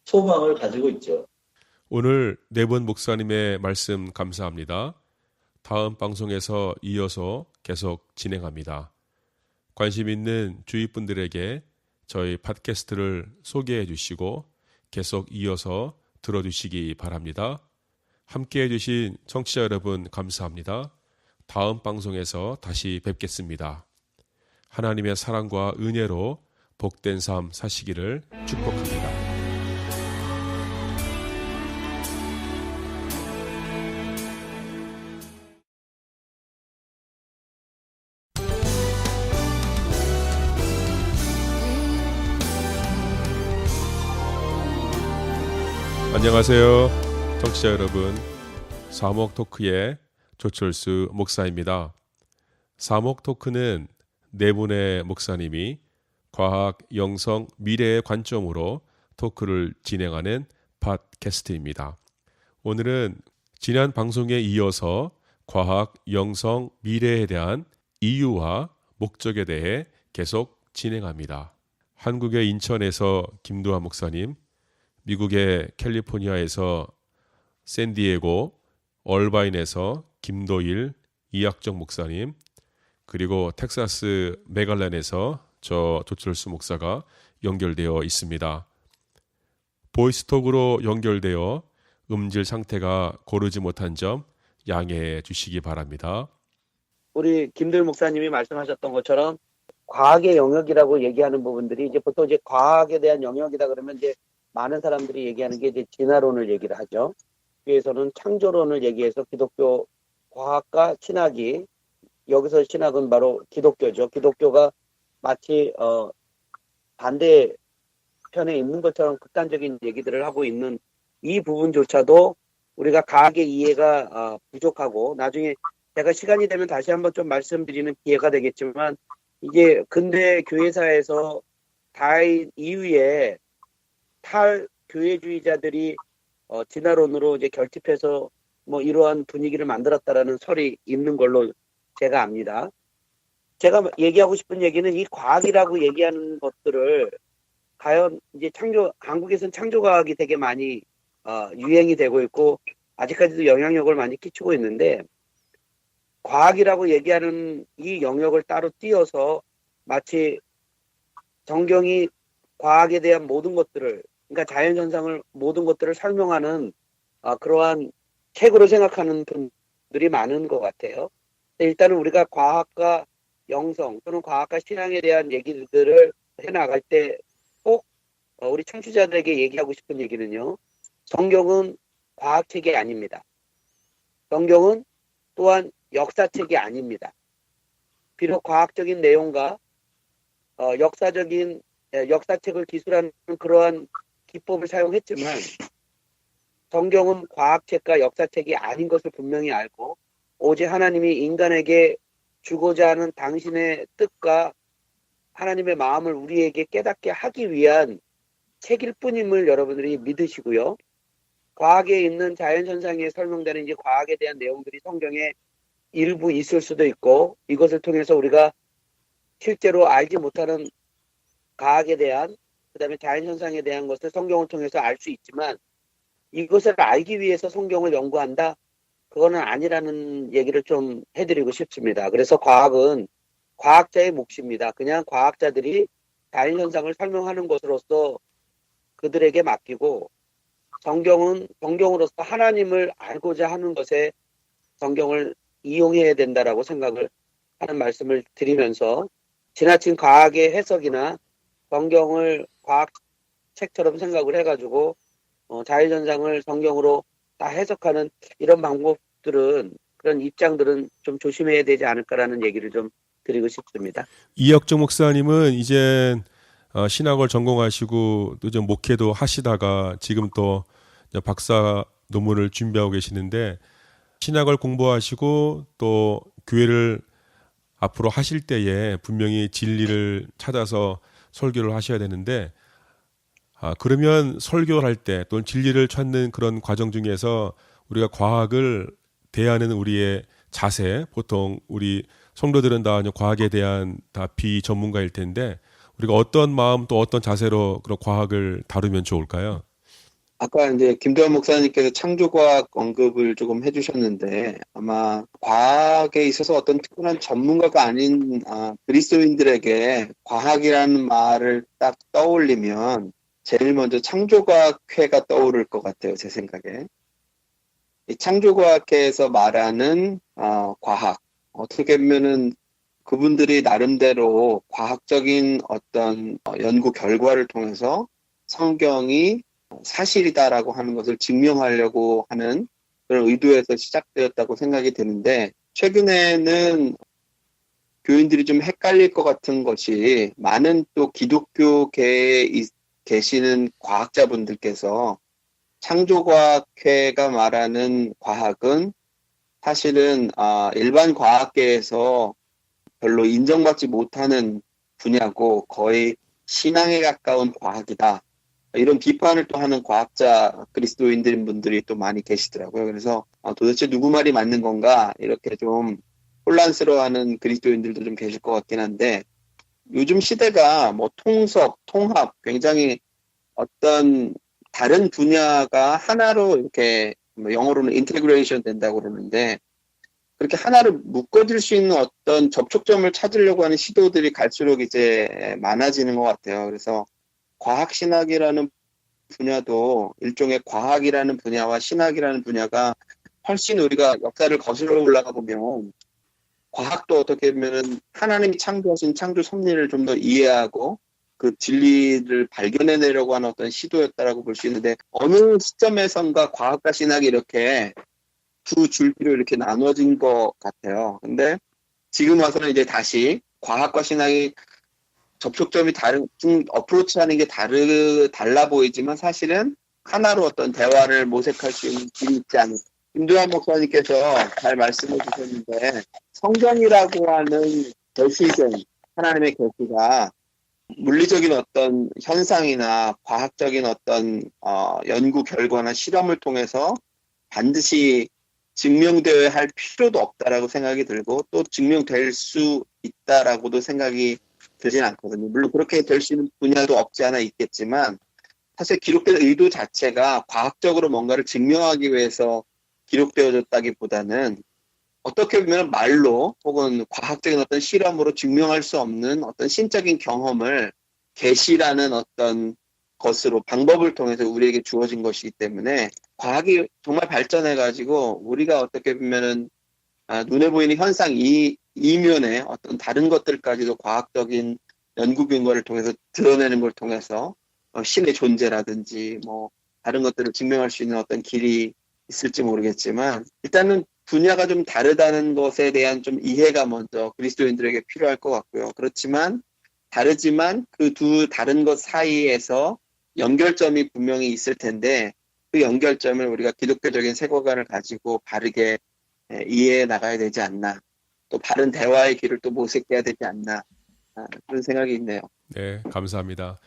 소망을 가지고 있죠. 오늘 네 분 목사님의 말씀 감사합니다. 다음 방송에서 이어서 계속 진행합니다. 관심 있는 주위 분들에게 저희 팟캐스트를 소개해 주시고 계속 이어서 들어주시기 바랍니다. 함께해 주신 청취자 여러분 감사합니다. 다음 방송에서 다시 뵙겠습니다. 하나님의 사랑과 은혜로 복된 삶 사시기를 축복합니다. 안녕하세요. 청취자 여러분, 사목토크의 조철수 목사입니다. 사목토크는 네 분의 목사님이 과학, 영성, 미래의 관점으로 토크를 진행하는 팟캐스트입니다. 오늘은 지난 방송에 이어서 과학, 영성, 미래에 대한 이유와 목적에 대해 계속 진행합니다. 한국의 인천에서 김두한 목사님, 미국의 캘리포니아에서 샌디에고, 얼바인에서 김도일, 이학정 목사님, 그리고 텍사스 메갈랜에서 저 조철수 목사가 연결되어 있습니다. 보이스톡으로 연결되어 음질 상태가 고르지 못한 점 양해해 주시기 바랍니다. 우리 김도일 목사님이 말씀하셨던 것처럼 과학의 영역이라고 얘기하는 부분들이 이제 보통 이제 과학에 대한 영역이다 그러면 이제 많은 사람들이 얘기하는 게 이제 진화론을 얘기를 하죠. 위에서는 창조론을 얘기해서 기독교 과학과 신학이, 여기서 신학은 바로 기독교죠. 기독교가 마치 반대편에 있는 것처럼 극단적인 얘기들을 하고 있는 이 부분조차도 우리가 과학의 이해가 부족하고, 나중에 제가 시간이 되면 다시 한번 좀 말씀드리는 기회가 되겠지만, 이게 근대 교회사에서 다인 이후에 탈교회주의자들이 진화론으로 이제 결집해서 뭐 이러한 분위기를 만들었다라는 설이 있는 걸로 제가 압니다. 제가 얘기하고 싶은 얘기는 이 과학이라고 얘기하는 것들을 과연 이제 한국에서는 창조과학이 되게 많이 유행이 되고 있고 아직까지도 영향력을 많이 끼치고 있는데, 과학이라고 얘기하는 이 영역을 따로 띄어서 마치 성경이 과학에 대한 모든 것들을, 그러니까 자연현상을 모든 것들을 설명하는 그러한 책으로 생각하는 분들이 많은 것 같아요. 일단은 우리가 과학과 영성 또는 과학과 신앙에 대한 얘기들을 해나갈 때 꼭 우리 청취자들에게 얘기하고 싶은 얘기는요. 성경은 과학책이 아닙니다. 성경은 또한 역사책이 아닙니다. 비록 과학적인 내용과 역사책을 기술하는 그러한 기법을 사용했지만 성경은 과학책과 역사책이 아닌 것을 분명히 알고, 오직 하나님이 인간에게 주고자 하는 당신의 뜻과 하나님의 마음을 우리에게 깨닫게 하기 위한 책일 뿐임을 여러분들이 믿으시고요. 과학에 있는 자연현상에 설명되는 이제 과학에 대한 내용들이 성경에 일부 있을 수도 있고, 이것을 통해서 우리가 실제로 알지 못하는 과학에 대한, 그 다음에 자연현상에 대한 것을 성경을 통해서 알 수 있지만, 이것을 알기 위해서 성경을 연구한다? 그거는 아니라는 얘기를 좀 해드리고 싶습니다. 그래서 과학은 과학자의 몫입니다. 그냥 과학자들이 자연현상을 설명하는 것으로서 그들에게 맡기고, 성경은 성경으로서 하나님을 알고자 하는 것에 성경을 이용해야 된다라고 생각을 하는 말씀을 드리면서, 지나친 과학의 해석이나 성경을 과학책처럼 생각을 해가지고 자연현상을 성경으로 다 해석하는 이런 방법들은, 그런 입장들은 좀 조심해야 되지 않을까라는 얘기를 좀 드리고 싶습니다. 이학정 목사님은 이제 신학을 전공하시고 또 좀 목회도 하시다가 지금 또 박사 논문을 준비하고 계시는데, 신학을 공부하시고 또 교회를 앞으로 하실 때에 분명히 진리를 찾아서 설교를 하셔야 되는데, 그러면 설교를 할 때 또는 진리를 찾는 그런 과정 중에서 우리가 과학을 대하는 우리의 자세, 보통 우리 성도들은 다 과학에 대한 다 비전문가일 텐데 우리가 어떤 마음 또 어떤 자세로 그런 과학을 다루면 좋을까요? 아까 이제 김도환 목사님께서 창조과학 언급을 조금 해주셨는데 아마 과학에 있어서 어떤 특별한 전문가가 아닌 그리스도인들에게 과학이라는 말을 딱 떠올리면 제일 먼저 창조과학회가 떠오를 것 같아요, 제 생각에. 이 창조과학회에서 말하는 과학, 어떻게 보면은 그분들이 나름대로 과학적인 어떤 연구 결과를 통해서 성경이 사실이다라고 하는 것을 증명하려고 하는 그런 의도에서 시작되었다고 생각이 드는데, 최근에는 교인들이 좀 헷갈릴 것 같은 것이 많은 또 기독교계에 계시는 과학자분들께서 창조과학회가 말하는 과학은 사실은 일반 과학계에서 별로 인정받지 못하는 분야고 거의 신앙에 가까운 과학이다. 이런 비판을 또 하는 과학자 그리스도인들 분들이 또 많이 계시더라고요. 그래서 도대체 누구 말이 맞는 건가 이렇게 좀 혼란스러워하는 그리스도인들도 좀 계실 것 같긴 한데, 요즘 시대가 뭐 통섭, 통합, 굉장히 어떤 다른 분야가 하나로 이렇게 영어로는 인테그레이션 된다고 그러는데, 그렇게 하나를 묶어질 수 있는 어떤 접촉점을 찾으려고 하는 시도들이 갈수록 이제 많아지는 것 같아요. 그래서 과학신학이라는 분야도 일종의 과학이라는 분야와 신학이라는 분야가 훨씬 우리가 역사를 거슬러 올라가 보면 과학도 어떻게 보면은 하나님이 창조하신 창조 섭리를 좀 더 이해하고 그 진리를 발견해내려고 하는 어떤 시도였다라고 볼 수 있는데, 어느 시점에선가 과학과 신학이 이렇게 두 줄기로 이렇게 나눠진 것 같아요. 근데 지금 와서는 이제 다시 과학과 신학이 접촉점이 좀 어프로치하는 게 달라 보이지만 사실은 하나로 어떤 대화를 모색할 수 있는 길이 있지 않은, 김도환 목사님께서 잘 말씀해 주셨는데, 성경이라고 하는 계시된 하나님의 계시가 물리적인 어떤 현상이나 과학적인 어떤 연구 결과나 실험을 통해서 반드시 증명되어야 할 필요도 없다라고 생각이 들고, 또 증명될 수 있다라고도 생각이 들진 않거든요. 물론 그렇게 될 수 있는 분야도 없지 않아 있겠지만, 사실 기록된 의도 자체가 과학적으로 뭔가를 증명하기 위해서 기록되어졌다기보다는 어떻게 보면 말로 혹은 과학적인 어떤 실험으로 증명할 수 없는 어떤 신적인 경험을 계시라는 어떤 것으로 방법을 통해서 우리에게 주어진 것이기 때문에, 과학이 정말 발전해가지고 우리가 어떻게 보면은 눈에 보이는 현상 이면에 어떤 다른 것들까지도 과학적인 연구 근거를 통해서 드러내는 걸 통해서 신의 존재라든지 뭐 다른 것들을 증명할 수 있는 어떤 길이 있을지 모르겠지만, 일단은 분야가 좀 다르다는 것에 대한 좀 이해가 먼저 그리스도인들에게 필요할 것 같고요. 그렇지만 다르지만 그 두 다른 것 사이에서 연결점이 분명히 있을 텐데, 그 연결점을 우리가 기독교적인 세계관을 가지고 바르게 이해해 나가야 되지 않나, 또 바른 대화의 길을 또 모색해야 되지 않나, 그런 생각이 있네요. 네, 감사합니다.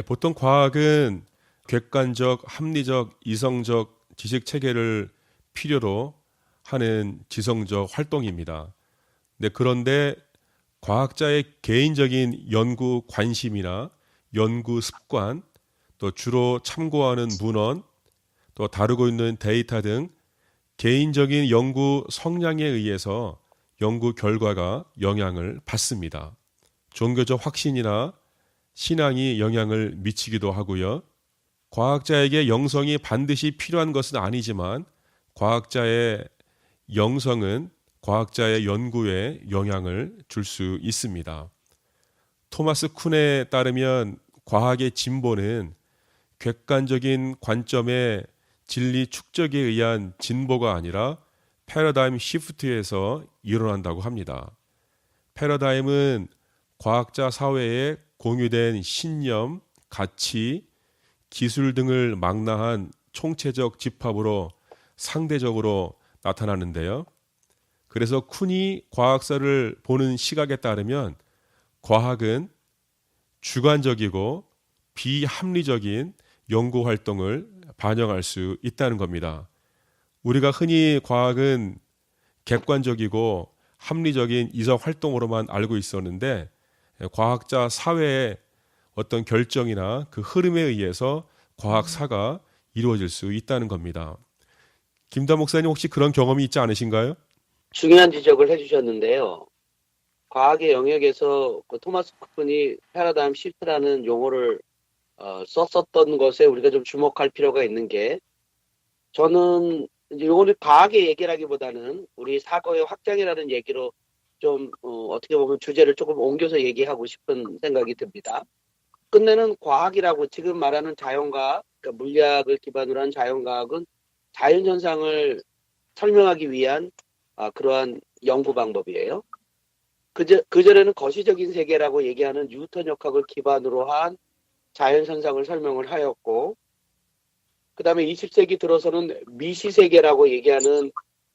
보통 과학은 객관적, 합리적, 이성적 지식 체계를 필요로 하는 지성적 활동입니다. 그런데 과학자의 개인적인 연구 관심이나 연구 습관, 또 주로 참고하는 문헌, 또 다루고 있는 데이터 등 개인적인 연구 성향에 의해서 연구 결과가 영향을 받습니다. 종교적 확신이나 신앙이 영향을 미치기도 하고요. 과학자에게 영성이 반드시 필요한 것은 아니지만 과학자의 영성은 과학자의 연구에 영향을 줄 수 있습니다. 토마스 쿤에 따르면 과학의 진보는 객관적인 관점의 진리 축적에 의한 진보가 아니라 패러다임 시프트에서 일어난다고 합니다. 패러다임은 과학자 사회에 공유된 신념, 가치, 기술 등을 망라한 총체적 집합으로 상대적으로 나타나는데요. 그래서 쿤이 과학사를 보는 시각에 따르면 과학은 주관적이고 비합리적인 연구 활동을 반영할 수 있다는 겁니다. 우리가 흔히 과학은 객관적이고 합리적인 이성 활동으로만 알고 있었는데 과학자 사회의 어떤 결정이나 그 흐름에 의해서 과학사가 이루어질 수 있다는 겁니다. 김다 목사님 혹시 그런 경험이 있지 않으신가요? 중요한 지적을 해주셨는데요. 과학의 영역에서 그 토마스 쿠픈이 패러다임 시프트라는 용어를 썼었던 것에 우리가 좀 주목할 필요가 있는 게, 저는 이제 이거는 과학의 얘기라기보다는 우리 사고의 확장이라는 얘기로 좀 어떻게 보면 주제를 조금 옮겨서 얘기하고 싶은 생각이 듭니다. 끝내는 과학이라고 지금 말하는 자연과학, 그러니까 물리학을 기반으로 한 자연과학은 자연현상을 설명하기 위한 그러한 연구 방법이에요. 그전에는 거시적인 세계라고 얘기하는 뉴턴역학을 기반으로 한 자연현상을 설명을 하였고, 그 다음에 20세기 들어서는 미시세계라고 얘기하는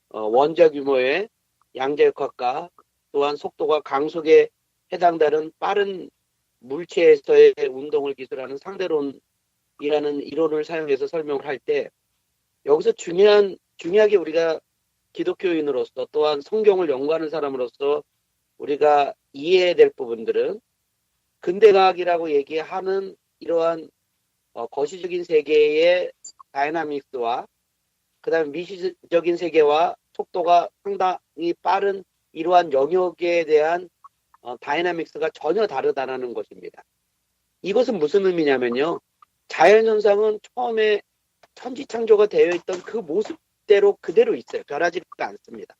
원자 규모의 양자역학과, 또한 속도가 강속에 해당되는 빠른 물체에서의 운동을 기술하는 상대론이라는 이론을 사용해서 설명을 할 때, 여기서 중요하게 우리가 기독교인으로서 또한 성경을 연구하는 사람으로서 우리가 이해해야 될 부분들은, 근대과학이라고 얘기하는 이러한 거시적인 세계의 다이나믹스와 그 다음에 미시적인 세계와 속도가 상당히 빠른 이러한 영역에 대한 다이나믹스가 전혀 다르다는 것입니다. 이것은 무슨 의미냐면요. 자연현상은 처음에 천지창조가 되어 있던 그 모습대로 그대로 있어요. 변하지가 않습니다.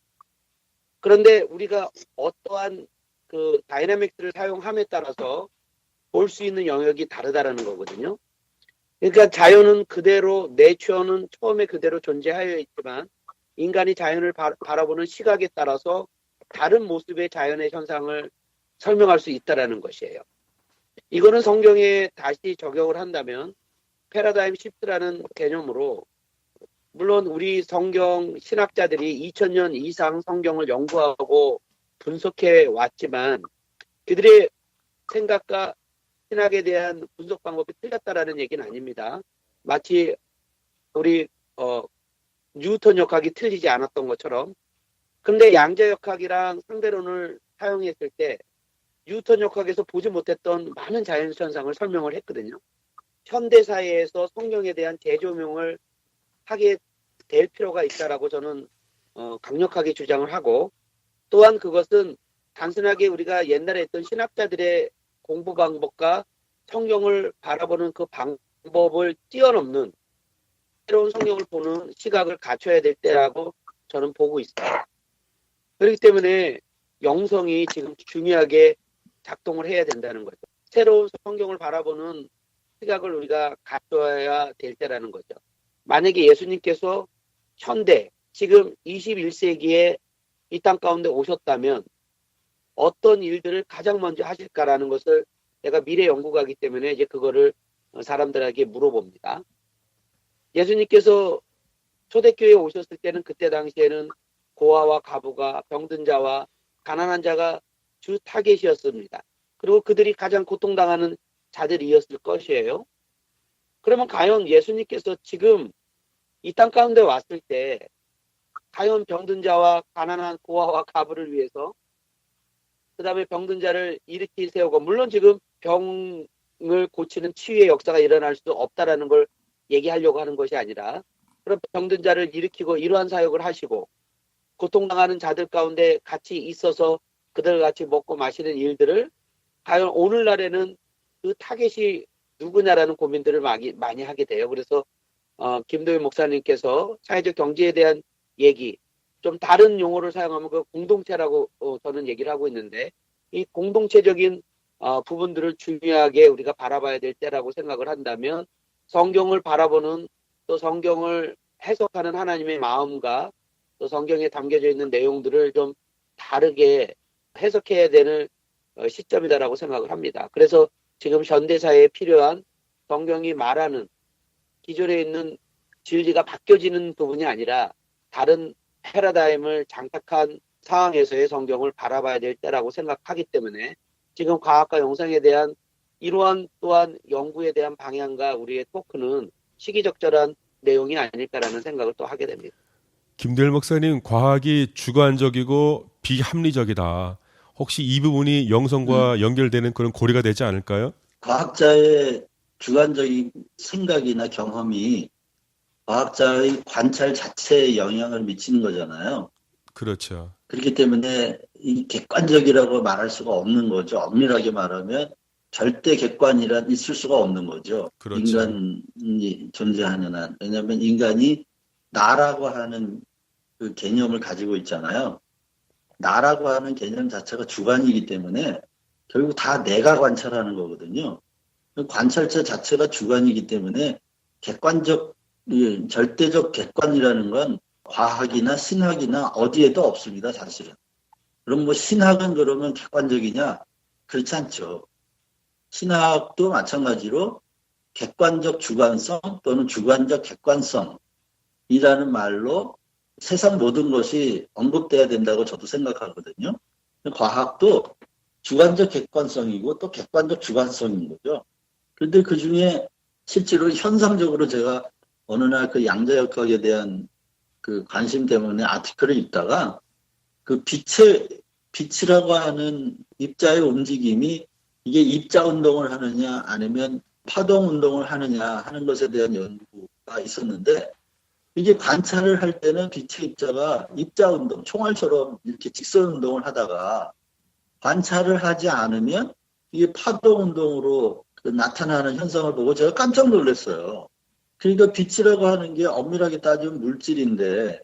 그런데 우리가 어떠한 그 다이나믹스를 사용함에 따라서 볼 수 있는 영역이 다르다라는 거거든요. 그러니까 자연은 그대로, 내추어는 처음에 그대로 존재하여 있지만 인간이 자연을 바라보는 시각에 따라서 다른 모습의 자연의 현상을 설명할 수 있다라는 것이에요. 이거는 성경에 다시 적용을 한다면 패러다임 시프트라는 개념으로, 물론 우리 성경 신학자들이 2000년 이상 성경을 연구하고 분석해 왔지만 그들의 생각과 신학에 대한 분석 방법이 틀렸다라는 얘기는 아닙니다. 마치 우리 뉴턴 역학이 틀리지 않았던 것처럼. 그런데 양자역학이랑 상대론을 사용했을 때 뉴턴 역학에서 보지 못했던 많은 자연현상을 설명을 했거든요. 현대사회에서 성경에 대한 재조명을 하게 될 필요가 있다라고 저는 강력하게 주장을 하고, 또한 그것은 단순하게 우리가 옛날에 했던 신학자들의 공부 방법과 성경을 바라보는 그 방법을 뛰어넘는 새로운 성경을 보는 시각을 갖춰야 될 때라고 저는 보고 있습니다. 그렇기 때문에 영성이 지금 중요하게 작동을 해야 된다는 거죠. 새로운 성경을 바라보는 시각을 우리가 갖춰야 될 때라는 거죠. 만약에 예수님께서 현대, 지금 21세기에 이 땅 가운데 오셨다면 어떤 일들을 가장 먼저 하실까라는 것을 내가 미래 연구가이기 때문에 이제 그거를 사람들에게 물어봅니다. 예수님께서 초대교회에 오셨을 때는 그때 당시에는 고아와 가부가, 병든 자와 가난한 자가 주 타겟이었습니다. 그리고 그들이 가장 고통당하는 자들이었을 것이에요. 그러면 과연 예수님께서 지금 이 땅 가운데 왔을 때 과연 병든 자와 가난한 고아와 가부를 위해서, 그 다음에 병든 자를 일으키 세우고, 물론 지금 병을 고치는 치유의 역사가 일어날 수 없다라는 걸 얘기하려고 하는 것이 아니라, 그런 병든 자를 일으키고 이러한 사역을 하시고 고통당하는 자들 가운데 같이 있어서 그들 같이 먹고 마시는 일들을 과연 오늘날에는 그 타겟이 누구냐라는 고민들을 많이 하게 돼요. 그래서 김도희 목사님께서 사회적 경제에 대한 얘기, 좀 다른 용어를 사용하면 그 공동체라고 저는 얘기를 하고 있는데, 이 공동체적인 부분들을 중요하게 우리가 바라봐야 될 때라고 생각을 한다면, 성경을 바라보는, 또 성경을 해석하는 하나님의 마음과 또 성경에 담겨져 있는 내용들을 좀 다르게 해석해야 되는 시점이다라고 생각을 합니다. 그래서 지금 현대사회에 필요한 성경이 말하는 기존에 있는 진리가 바뀌어지는 부분이 아니라 다른 패러다임을 장착한 상황에서의 성경을 바라봐야 될 때라고 생각하기 때문에 지금 과학과 영상에 대한 이러한 또한 연구에 대한 방향과 우리의 토크는 시기적절한 내용이 아닐까라는 생각을 또 하게 됩니다. 김대일 목사님, 과학이 주관적이고 비합리적이다. 혹시 이 부분이 영성과 연결되는 그런 고리가 되지 않을까요? 과학자의 주관적인 생각이나 경험이 과학자의 관찰 자체에 영향을 미치는 거잖아요. 그렇죠. 그렇기 때문에 이 객관적이라고 말할 수가 없는 거죠. 엄밀하게 말하면 절대 객관이란 있을 수가 없는 거죠. 그렇죠. 인간이 존재하는 한. 왜냐하면 인간이 나라고 하는 그 개념을 가지고 있잖아요. 나라고 하는 개념 자체가 주관이기 때문에 결국 다 내가 관찰하는 거거든요. 관찰자 자체가 주관이기 때문에 객관적, 절대적 객관이라는 건 과학이나 신학이나 어디에도 없습니다, 사실은. 그럼 뭐 신학은 그러면 객관적이냐? 그렇지 않죠. 신학도 마찬가지로 객관적 주관성 또는 주관적 객관성이라는 말로 세상 모든 것이 언급돼야 된다고 저도 생각하거든요. 과학도 주관적 객관성이고 또 객관적 주관성인 거죠. 그런데 그 중에 실제로 현상적으로 제가 어느 날 그 양자역학에 대한 그 관심 때문에 아티클을 읽다가 그 빛이라고 하는 입자의 움직임이 이게 입자 운동을 하느냐 아니면 파동 운동을 하느냐 하는 것에 대한 연구가 있었는데 이게 관찰을 할 때는 빛의 입자가 입자 운동, 총알처럼 이렇게 직선 운동을 하다가 관찰을 하지 않으면 이게 파동 운동으로 나타나는 현상을 보고 제가 깜짝 놀랐어요. 그러니까 빛이라고 하는 게 엄밀하게 따지면 물질인데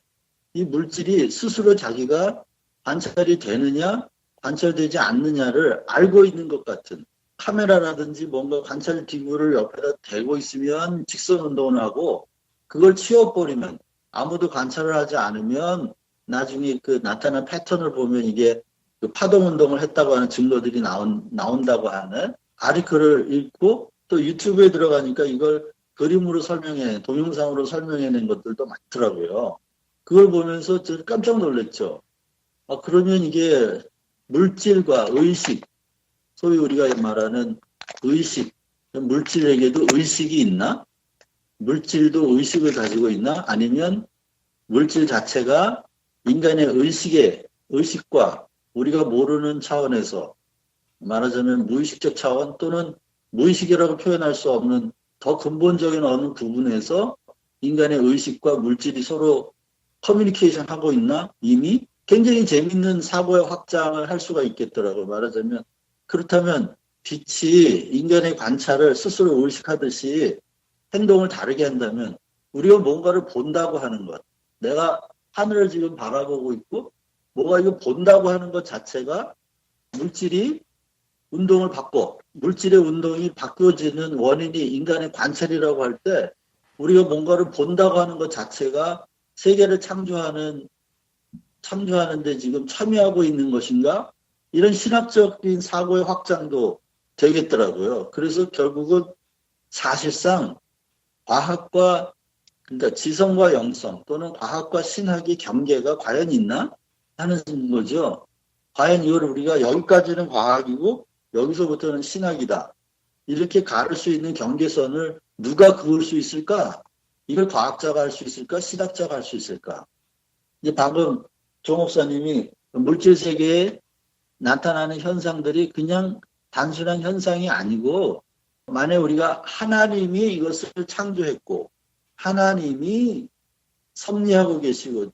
이 물질이 스스로 자기가 관찰이 되느냐 관찰되지 않느냐를 알고 있는 것 같은 카메라라든지 뭔가 관찰 기구를 옆에다 대고 있으면 직선 운동을 하고 그걸 치워버리면 아무도 관찰을 하지 않으면 나중에 그 나타난 패턴을 보면 이게 그 파동 운동을 했다고 하는 증거들이 나온다고 하는 아티클을 읽고 또 유튜브에 들어가니까 이걸 그림으로 동영상으로 설명해낸 것들도 많더라고요. 그걸 보면서 저 깜짝 놀랐죠. 그러면 이게 물질과 의식, 소위 우리가 말하는 의식, 물질에게도 의식이 있나? 물질도 의식을 가지고 있나? 아니면 물질 자체가 인간의 의식과 우리가 모르는 차원에서 말하자면 무의식적 차원 또는 무의식이라고 표현할 수 없는 더 근본적인 어느 부분에서 인간의 의식과 물질이 서로 커뮤니케이션 하고 있나? 이미 굉장히 재밌는 사고의 확장을 할 수가 있겠더라고요. 말하자면 그렇다면 빛이 인간의 관찰을 스스로 의식하듯이 행동을 다르게 한다면 우리가 뭔가를 본다고 하는 것, 내가 하늘을 지금 바라보고 있고 뭐가 이거 본다고 하는 것 자체가 물질이 운동을 바꿔 물질의 운동이 바뀌어지는 원인이 인간의 관찰이라고 할 때 우리가 뭔가를 본다고 하는 것 자체가 세계를 창조하는데 지금 참여하고 있는 것인가? 이런 신학적인 사고의 확장도 되겠더라고요. 그래서 결국은 사실상 과학과 그러니까 지성과 영성 또는 과학과 신학의 경계가 과연 있나 하는 거죠. 과연 이걸 우리가 여기까지는 과학이고 여기서부터는 신학이다. 이렇게 가를 수 있는 경계선을 누가 그을 수 있을까? 이걸 과학자가 할 수 있을까? 신학자가 할 수 있을까? 이제 방금 조 목사님이 물질 세계에 나타나는 현상들이 그냥 단순한 현상이 아니고 만약 우리가 하나님이 이것을 창조했고 하나님이 섭리하고 계시고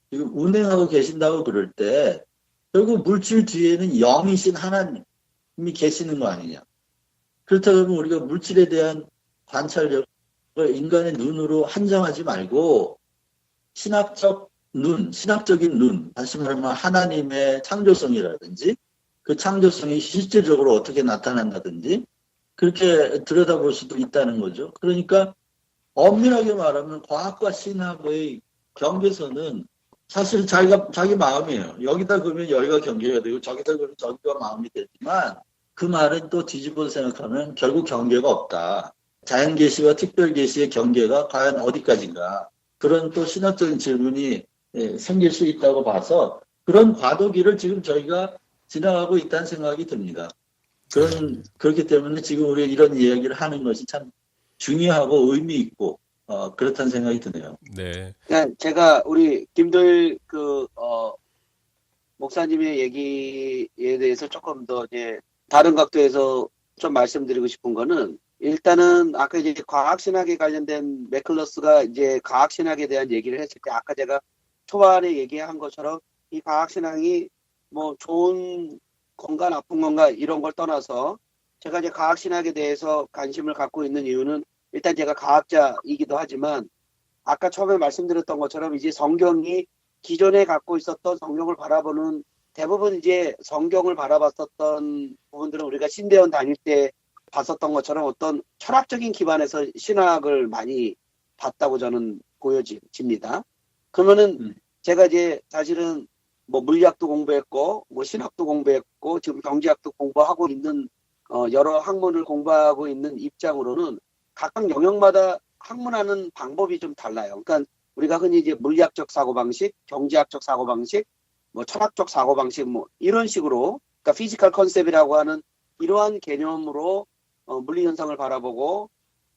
지금 운행하고 계신다고 그럴 때 결국 물질 뒤에는 영이신 하나님이 계시는 거 아니냐. 그렇다면 우리가 물질에 대한 관찰력을 인간의 눈으로 한정하지 말고 신학적인 눈, 다시 말하면 하나님의 창조성이라든지 그 창조성이 실질적으로 어떻게 나타난다든지 그렇게 들여다볼 수도 있다는 거죠. 그러니까 엄밀하게 말하면 과학과 신학의 경계선은 사실 자기 마음이에요. 여기다 그러면 여기가 경계가 되고 저기다 그러면 저기가 마음이 되지만 그 말은 또 뒤집어 생각하면 결국 경계가 없다. 자연계시와 특별계시의 경계가 과연 어디까지인가. 그런 또 신학적인 질문이 생길 수 있다고 봐서 그런 과도기를 지금 저희가 지나가고 있다는 생각이 듭니다. 그렇기 때문에 지금 우리가 이런 이야기를 하는 것이 참 중요하고 의미 있고, 그렇다는 생각이 드네요. 네. 그러니까 제가 우리 김도일 목사님의 얘기에 대해서 조금 더 이제 다른 각도에서 좀 말씀드리고 싶은 거는, 일단은 아까 이제 과학신학에 관련된 매클러스가 이제 과학신학에 대한 얘기를 했을 때, 아까 제가 초반에 얘기한 것처럼 이 과학신학이 뭐 좋은 건가 나쁜 건가 이런 걸 떠나서, 제가 이제 과학신학에 대해서 관심을 갖고 있는 이유는, 일단 제가 과학자이기도 하지만 아까 처음에 말씀드렸던 것처럼 이제 성경이 기존에 갖고 있었던 성경을 바라보는, 대부분 이제 성경을 바라봤었던 부분들은 우리가 신대원 다닐 때 봤었던 것처럼 어떤 철학적인 기반에서 신학을 많이 봤다고 저는 보여집니다. 그러면은 제가 이제 사실은 뭐 물리학도 공부했고, 뭐 신학도 공부했고, 지금 경제학도 공부하고 있는 여러 학문을 공부하고 있는 입장으로는 각각 영역마다 학문하는 방법이 좀 달라요. 그러니까 우리가 흔히 이제 물리학적 사고방식, 경제학적 사고방식, 뭐 철학적 사고방식, 뭐 이런 식으로, 그러니까 피지컬 컨셉이라고 하는 이러한 개념으로 물리 현상을 바라보고,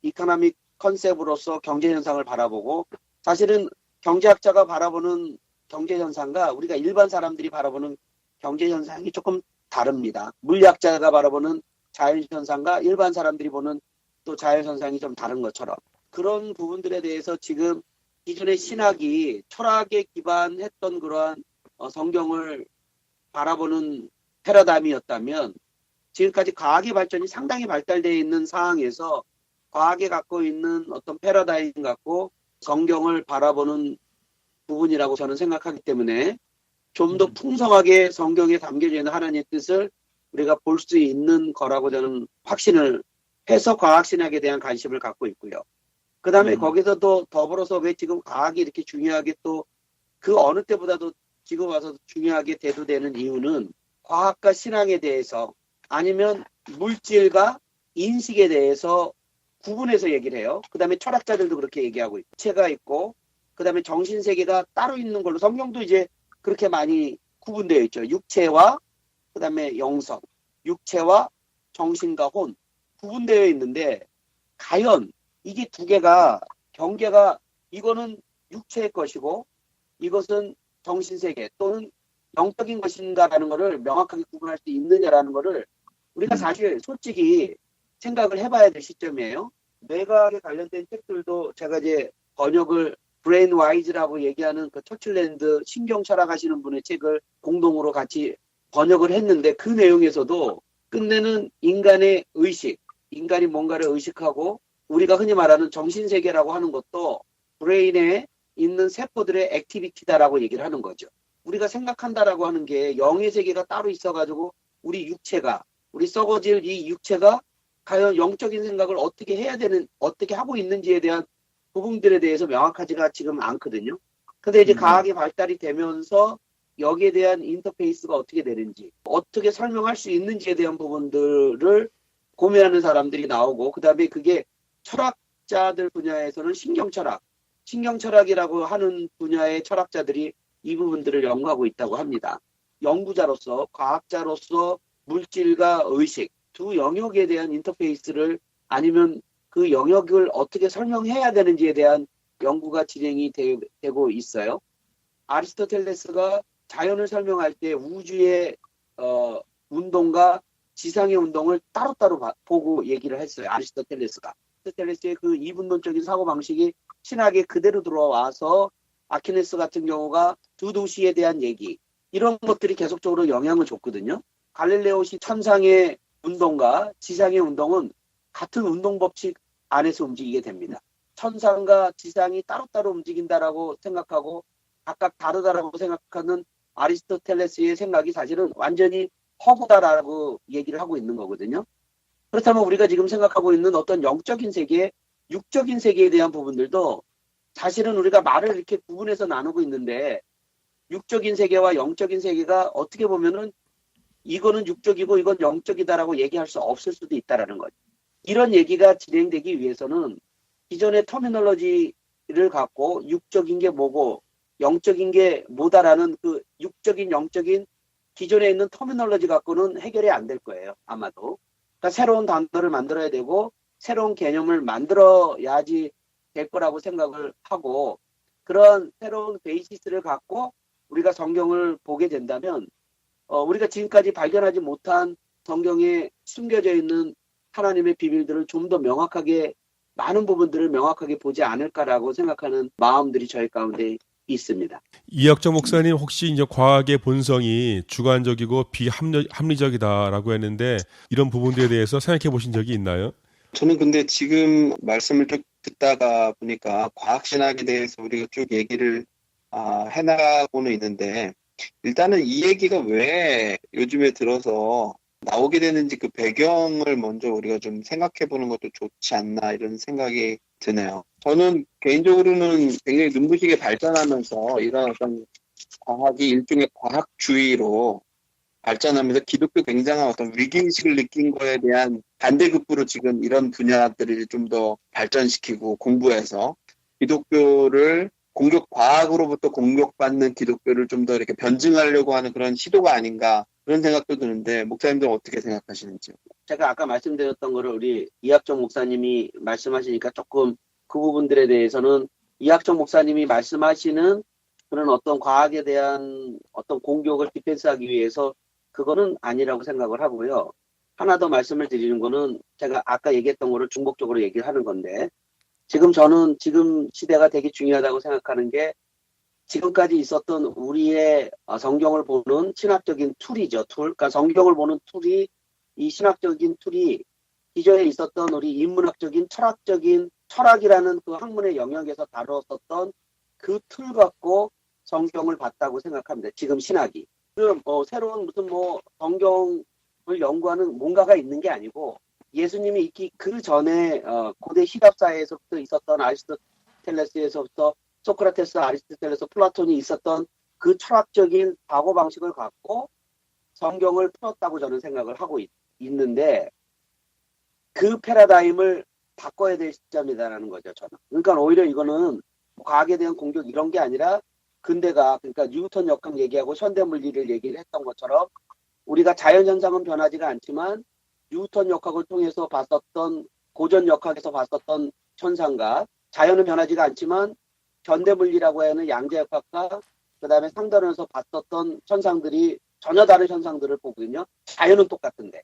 이코노믹 컨셉으로서 경제 현상을 바라보고, 사실은 경제학자가 바라보는 경제 현상과 우리가 일반 사람들이 바라보는 경제 현상이 조금 다릅니다. 물리학자가 바라보는 자연 현상과 일반 사람들이 보는 또 자연 현상이 좀 다른 것처럼, 그런 부분들에 대해서 지금 기존의 신학이 철학에 기반했던 그러한 성경을 바라보는 패러다임이었다면, 지금까지 과학의 발전이 상당히 발달되어 있는 상황에서 과학이 갖고 있는 어떤 패러다임 갖고 성경을 바라보는 부분이라고 저는 생각하기 때문에, 좀 더 풍성하게 성경에 담겨져 있는 하나님의 뜻을 우리가 볼 수 있는 거라고 저는 확신을 해서 과학신학에 대한 관심을 갖고 있고요. 그 다음에 거기서도 더불어서 왜 지금 과학이 이렇게 중요하게, 또 그 어느 때보다도 지금 와서 중요하게 대두되는 이유는, 과학과 신앙에 대해서, 아니면 물질과 인식에 대해서 구분해서 얘기를 해요. 그 다음에 철학자들도 그렇게 얘기하고 있고, 체가 있고, 그 다음에 정신세계가 따로 있는 걸로 성경도 이제 그렇게 많이 구분되어 있죠. 육체와 그 다음에 영성, 육체와 정신과 혼 구분되어 있는데, 과연 이게 두 개가 경계가, 이거는 육체의 것이고 이것은 정신세계 또는 영적인 것인가라는 것을 명확하게 구분할 수 있느냐라는 것을 우리가 사실 솔직히 생각을 해봐야 될 시점이에요. 뇌과학에 관련된 책들도 제가 이제 번역을, 브레인 와이즈라고 얘기하는 그 처칠랜드 신경 철학하시는 분의 책을 공동으로 같이 번역을 했는데, 그 내용에서도 끝내는 인간의 의식, 인간이 뭔가를 의식하고, 우리가 흔히 말하는 정신세계라고 하는 것도 브레인에 있는 세포들의 액티비티다라고 얘기를 하는 거죠. 우리가 생각한다라고 하는 게 영의 세계가 따로 있어가지고, 우리 육체가, 우리 썩어질 이 육체가 과연 영적인 생각을 어떻게 해야 되는, 어떻게 하고 있는지에 대한 부분들에 대해서 명확하지가 지금 않거든요. 근데 이제 과학이 발달이 되면서 여기에 대한 인터페이스가 어떻게 되는지, 어떻게 설명할 수 있는지에 대한 부분들을 고민하는 사람들이 나오고, 그 다음에 그게 철학자들 분야에서는 신경철학이라고 하는 분야의 철학자들이 이 부분들을 연구하고 있다고 합니다. 연구자로서, 과학자로서 물질과 의식 두 영역에 대한 인터페이스를, 아니면 그 영역을 어떻게 설명해야 되는지에 대한 연구가 진행이 되고 있어요. 아리스토텔레스가 자연을 설명할 때 우주의 운동과 지상의 운동을 따로따로 보고 얘기를 했어요. 아리스토텔레스가. 아리스토텔레스의 그 이분론적인 사고방식이 신학에 그대로 들어와서, 아키네스 같은 경우가 두 도시에 대한 얘기, 이런 것들이 계속적으로 영향을 줬거든요. 갈릴레오시 천상의 운동과 지상의 운동은 같은 운동 법칙 안에서 움직이게 됩니다. 천상과 지상이 따로따로 움직인다라고 생각하고 각각 다르다라고 생각하는 아리스토텔레스의 생각이 사실은 완전히 허구다라고 얘기를 하고 있는 거거든요. 그렇다면 우리가 지금 생각하고 있는 어떤 영적인 세계, 육적인 세계에 대한 부분들도 사실은 우리가 말을 이렇게 구분해서 나누고 있는데, 육적인 세계와 영적인 세계가 어떻게 보면은 이거는 육적이고 이건 영적이다라고 얘기할 수 없을 수도 있다라는 거죠. 이런 얘기가 진행되기 위해서는 기존의 터미놀로지를 갖고 육적인 게 뭐고 영적인 게 뭐다라는 그 육적인 영적인 기존에 있는 터미놀로지 갖고는 해결이 안 될 거예요. 아마도. 그러니까 새로운 단어를 만들어야 되고 새로운 개념을 만들어야지 될 거라고 생각을 하고 그런 새로운 베이시스를 갖고 우리가 성경을 보게 된다면 우리가 지금까지 발견하지 못한 성경에 숨겨져 있는 하나님의 비밀들을 좀 더 명확하게 많은 부분들을 명확하게 보지 않을까라고 생각하는 마음들이 저희 가운데 있습니다. 이학정 목사님 혹시 이제 과학의 본성이 주관적이고 비합리적이다라고 했는데 이런 부분들에 대해서 생각해 보신 적이 있나요? 저는 근데 지금 말씀을 쭉 듣다가 보니까 과학신학에 대해서 우리가 쭉 얘기를 해나가고는 있는데 일단은 이 얘기가 왜 요즘에 들어서 나오게 되는지 그 배경을 먼저 우리가 좀 생각해 보는 것도 좋지 않나 이런 생각이 드네요. 저는 개인적으로는 굉장히 눈부시게 발전하면서 이런 어떤 과학이 일종의 과학주의로 발전하면서 기독교 굉장한 어떤 위기의식을 느낀 거에 대한 반대급부로 지금 이런 분야들을 좀 더 발전시키고 공부해서 기독교를 과학으로부터 공격받는 기독교를 좀 더 이렇게 변증하려고 하는 그런 시도가 아닌가 그런 생각도 드는데 목사님들은 어떻게 생각하시는지요? 제가 아까 말씀드렸던 거를 우리 이학정 목사님이 말씀하시니까 조금 그 부분들에 대해서는 이학정 목사님이 말씀하시는 그런 어떤 과학에 대한 어떤 공격을 디펜스하기 위해서 그거는 아니라고 생각을 하고요. 하나 더 말씀을 드리는 거는 제가 아까 얘기했던 거를 중복적으로 얘기를 하는 건데 저는 지금 시대가 되게 중요하다고 생각하는 게 지금까지 있었던 우리의 성경을 보는 신학적인 툴이죠. 그러니까 성경을 보는 툴이 이 신학적인 툴이 기존에 있었던 우리 인문학적인 철학이라는 그 학문의 영역에서 다루었었던 그 틀 갖고 성경을 봤다고 생각합니다. 지금 신학이. 새로운 무슨 성경을 연구하는 뭔가가 있는 게 아니고 예수님이 있기 그 전에 고대 시답 사회에서부터 있었던 아리스토텔레스에서부터 소크라테스, 아리스토텔레스, 플라톤이 있었던 그 철학적인 사고 방식을 갖고 성경을 풀었다고 저는 생각을 하고 있는데 그 패러다임을 바꿔야 될 시점이다라는 거죠, 저는. 그러니까 오히려 이거는 과학에 대한 공격 이런 게 아니라 근대가 그러니까 뉴턴 역학 얘기하고 현대 물리를 얘기를 했던 것처럼 우리가 자연 현상은 변하지가 않지만 뉴턴 역학을 통해서 봤었던 고전 역학에서 봤었던 현상과 자연은 변하지가 않지만 현대 물리라고 하는 양자 역학과 그다음에 상단에서 봤었던 현상들이 전혀 다른 현상들을 보거든요. 자연은 똑같은데.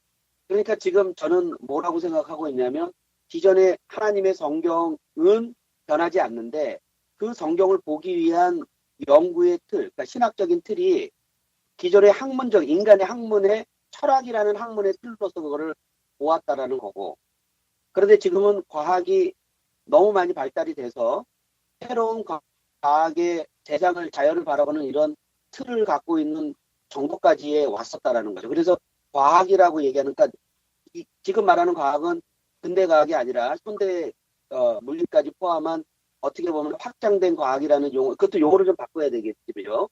그러니까 지금 저는 뭐라고 생각하고 있냐면 기존의 하나님의 성경은 변하지 않는데 그 성경을 보기 위한 연구의 틀, 그러니까 신학적인 틀이 기존의 인간의 학문의 철학이라는 학문의 틀로서 그거를 보았다라는 거고 그런데 지금은 과학이 너무 많이 발달이 돼서 새로운 과학의 자연을 바라보는 이런 틀을 갖고 있는 정도까지에 왔었다라는 거죠. 그래서 과학이라고 얘기하는 그러니까 지금 말하는 과학은 근대 과학이 아니라 현대 물리까지 포함한 어떻게 보면 확장된 과학이라는 용어, 그것도 용어를 좀 바꿔야 되겠지만요.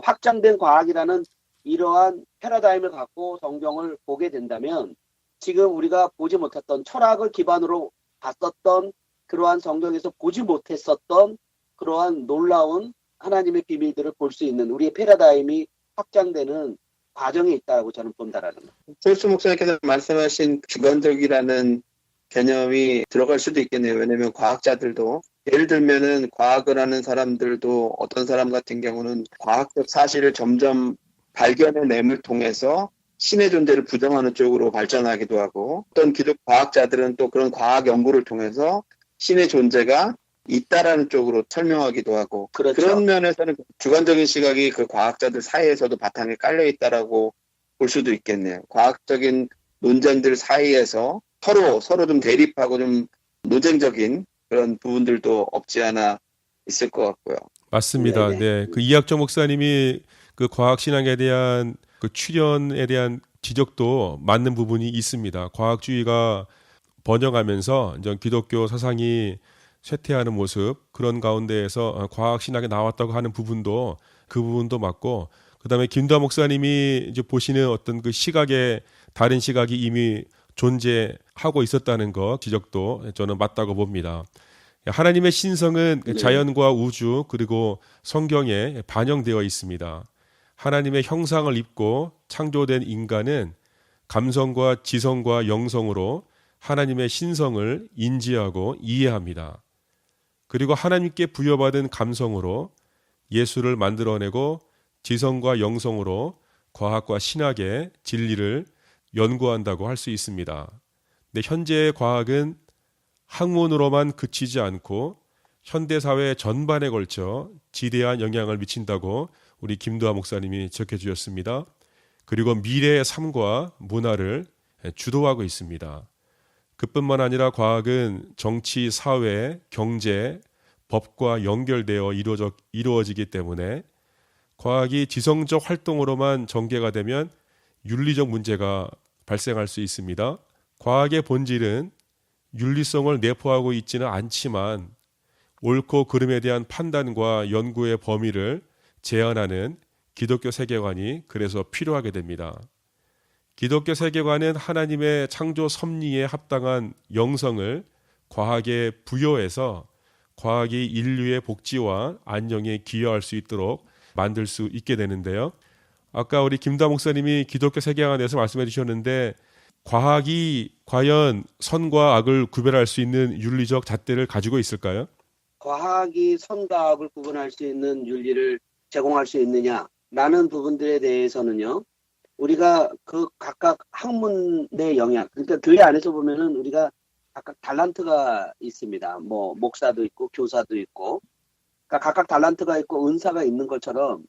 확장된 과학이라는 이러한 패러다임을 갖고 성경을 보게 된다면 지금 우리가 보지 못했던 철학을 기반으로 봤었던 그러한 성경에서 보지 못했었던 그러한 놀라운 하나님의 비밀들을 볼 수 있는 우리의 패러다임이 확장되는 과정에 있다고 저는 본다라는 거예요. 폴스 목사님께서 말씀하신 주관적이라는 개념이 들어갈 수도 있겠네요. 왜냐하면 과학자들도 예를 들면은 과학을 하는 사람들도 어떤 사람 같은 경우는 과학적 사실을 점점 발견해냄을 통해서 신의 존재를 부정하는 쪽으로 발전하기도 하고 어떤 기독 과학자들은 또 그런 과학 연구를 통해서 신의 존재가 있다라는 쪽으로 설명하기도 하고 그렇죠. 그런 면에서는 주관적인 시각이 그 과학자들 사이에서도 바탕에 깔려 있다라고 볼 수도 있겠네요. 과학적인 논쟁들 사이에서 서로 좀 대립하고 좀 논쟁적인 그런 부분들도 없지 않아 있을 것 같고요. 맞습니다. 네, 그 이학정 목사님이 그 과학 신앙에 대한 그 출현에 대한 지적도 맞는 부분이 있습니다. 과학주의가 번영하면서 이제 기독교 사상이 쇠퇴하는 모습 그런 가운데에서 과학 신학에 나왔다고 하는 부분도 그 부분도 맞고 그다음에 김두한 목사님이 이제 보시는 어떤 그 다른 시각이 이미 존재하고 있었다는 거 지적도 저는 맞다고 봅니다. 하나님의 신성은 자연과 우주 그리고 성경에 반영되어 있습니다. 하나님의 형상을 입고 창조된 인간은 감성과 지성과 영성으로 하나님의 신성을 인지하고 이해합니다. 그리고 하나님께 부여받은 감성으로 예수를 만들어내고 지성과 영성으로 과학과 신학의 진리를 연구한다고 할 수 있습니다. 근데 현재의 과학은 학문으로만 그치지 않고 현대사회 전반에 걸쳐 지대한 영향을 미친다고 우리 김도하 목사님이 적해 주셨습니다. 그리고 미래의 삶과 문화를 주도하고 있습니다. 그뿐만 아니라 과학은 정치, 사회, 경제, 법과 연결되어 이루어지기 때문에 과학이 지성적 활동으로만 전개가 되면 윤리적 문제가 발생할 수 있습니다. 과학의 본질은 윤리성을 내포하고 있지는 않지만 옳고 그름에 대한 판단과 연구의 범위를 제한하는 기독교 세계관이 그래서 필요하게 됩니다. 기독교 세계관은 하나님의 창조 섭리에 합당한 영성을 과학에 부여해서 과학이 인류의 복지와 안녕에 기여할 수 있도록 만들 수 있게 되는데요. 아까 우리 김다 목사님이 기독교 세계관에 대해서 말씀해 주셨는데 과학이 과연 선과 악을 구별할 수 있는 윤리적 잣대를 가지고 있을까요? 과학이 선과 악을 구분할 수 있는 윤리를 제공할 수 있느냐라는 부분들에 대해서는요. 우리가 그 각각 학문의 영향, 그러니까 교회 안에서 보면은 우리가 각각 달란트가 있습니다. 뭐 목사도 있고 교사도 있고, 그러니까 각각 달란트가 있고 은사가 있는 것처럼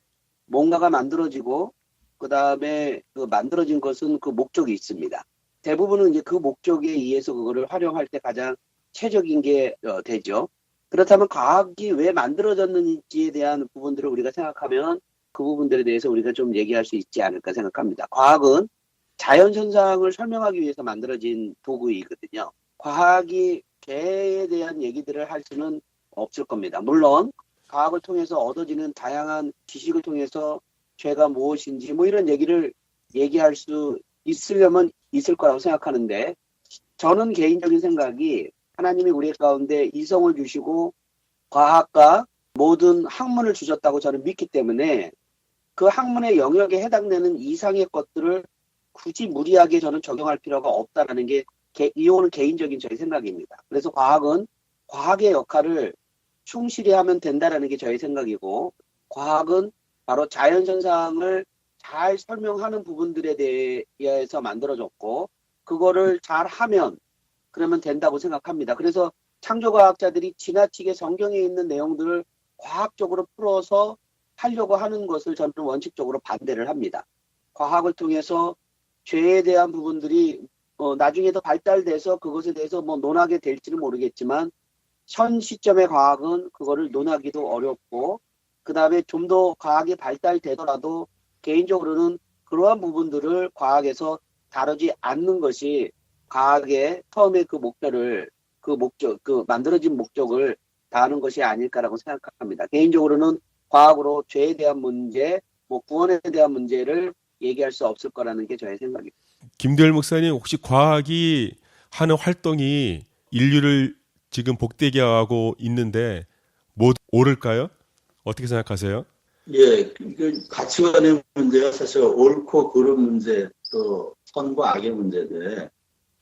뭔가가 만들어지고 그 다음에 그 만들어진 것은 그 목적이 있습니다. 대부분은 이제 그 목적에 의해서 그거를 활용할 때 가장 최적인 게 되죠. 그렇다면 과학이 왜 만들어졌는지에 대한 부분들을 우리가 생각하면 그 부분들에 대해서 우리가 좀 얘기할 수 있지 않을까 생각합니다. 과학은 자연현상을 설명하기 위해서 만들어진 도구이거든요. 과학이 죄에 대한 얘기들을 할 수는 없을 겁니다. 물론 과학을 통해서 얻어지는 다양한 지식을 통해서 죄가 무엇인지 뭐 이런 얘기를 얘기할 수 있으려면 있을 거라고 생각하는데, 저는 개인적인 생각이 하나님이 우리 가운데 이성을 주시고 과학과 모든 학문을 주셨다고 저는 믿기 때문에 그 학문의 영역에 해당되는 이상의 것들을 굳이 무리하게 저는 적용할 필요가 없다라는 게 이거는 개인적인 저의 생각입니다. 그래서 과학은 과학의 역할을 충실히 하면 된다라는 게 저의 생각이고, 과학은 바로 자연현상을 잘 설명하는 부분들에 대해서 만들어졌고 그거를 잘 하면 그러면 된다고 생각합니다. 그래서 창조과학자들이 지나치게 성경에 있는 내용들을 과학적으로 풀어서 하려고 하는 것을 저는 원칙적으로 반대를 합니다. 과학을 통해서 죄에 대한 부분들이 나중에 더 발달돼서 그것에 대해서 뭐 논하게 될지는 모르겠지만 현 시점의 과학은 그거를 논하기도 어렵고, 그 다음에 좀 더 과학이 발달되더라도 개인적으로는 그러한 부분들을 과학에서 다루지 않는 것이 과학의 처음에 그 만들어진 목적을 다하는 것이 아닐까라고 생각합니다. 개인적으로는 과학으로 죄에 대한 문제, 뭐 구원에 대한 문제를 얘기할 수 없을 거라는 게 저의 생각입니다. 김도열 목사님, 혹시 과학이 하는 활동이 인류를 지금 복되게 하고 있는데 모두 옳을까요? 어떻게 생각하세요? 예, 그 가치관의 문제가 사실 옳고 그른 문제, 또 선과 악의 문제인데,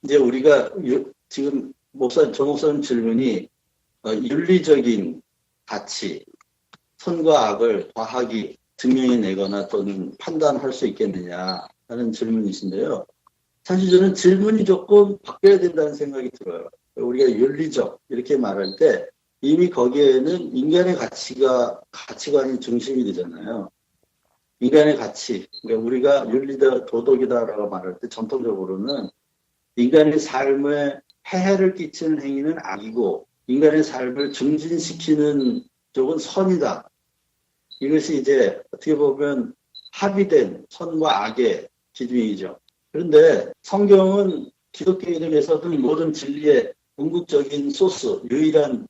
이제 우리가 지금 조 목사님 질문이 윤리적인 가치, 선과 악을 과학이 증명해내거나 또는 판단할 수 있겠느냐 하는 질문이신데요. 사실 저는 질문이 조금 바뀌어야 된다는 생각이 들어요. 우리가 윤리적 이렇게 말할 때 이미 거기에는 인간의 가치관이 중심이 되잖아요. 인간의 가치, 그러니까 우리가 윤리다, 도덕이다라고 말할 때 전통적으로는 인간의 삶에 폐해를 끼치는 행위는 악이고 인간의 삶을 증진시키는 쪽은 선이다. 이것이 이제 어떻게 보면 합의된 선과 악의 기준이죠. 그런데 성경은 기독교 이름에서는 모든 진리의 궁극적인 소스, 유일한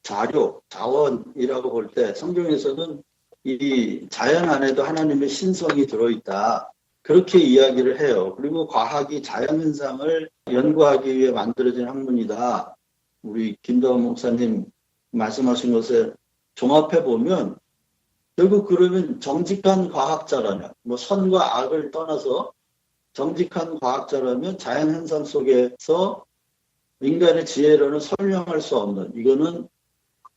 자료, 자원이라고 볼 때 성경에서는 이 자연 안에도 하나님의 신성이 들어있다. 그렇게 이야기를 해요. 그리고 과학이 자연현상을 연구하기 위해 만들어진 학문이다. 우리 김도하 목사님 말씀하신 것에 종합해 보면 결국 그러면 정직한 과학자라면, 뭐 선과 악을 떠나서 정직한 과학자라면 자연 현상 속에서 인간의 지혜로는 설명할 수 없는, 이거는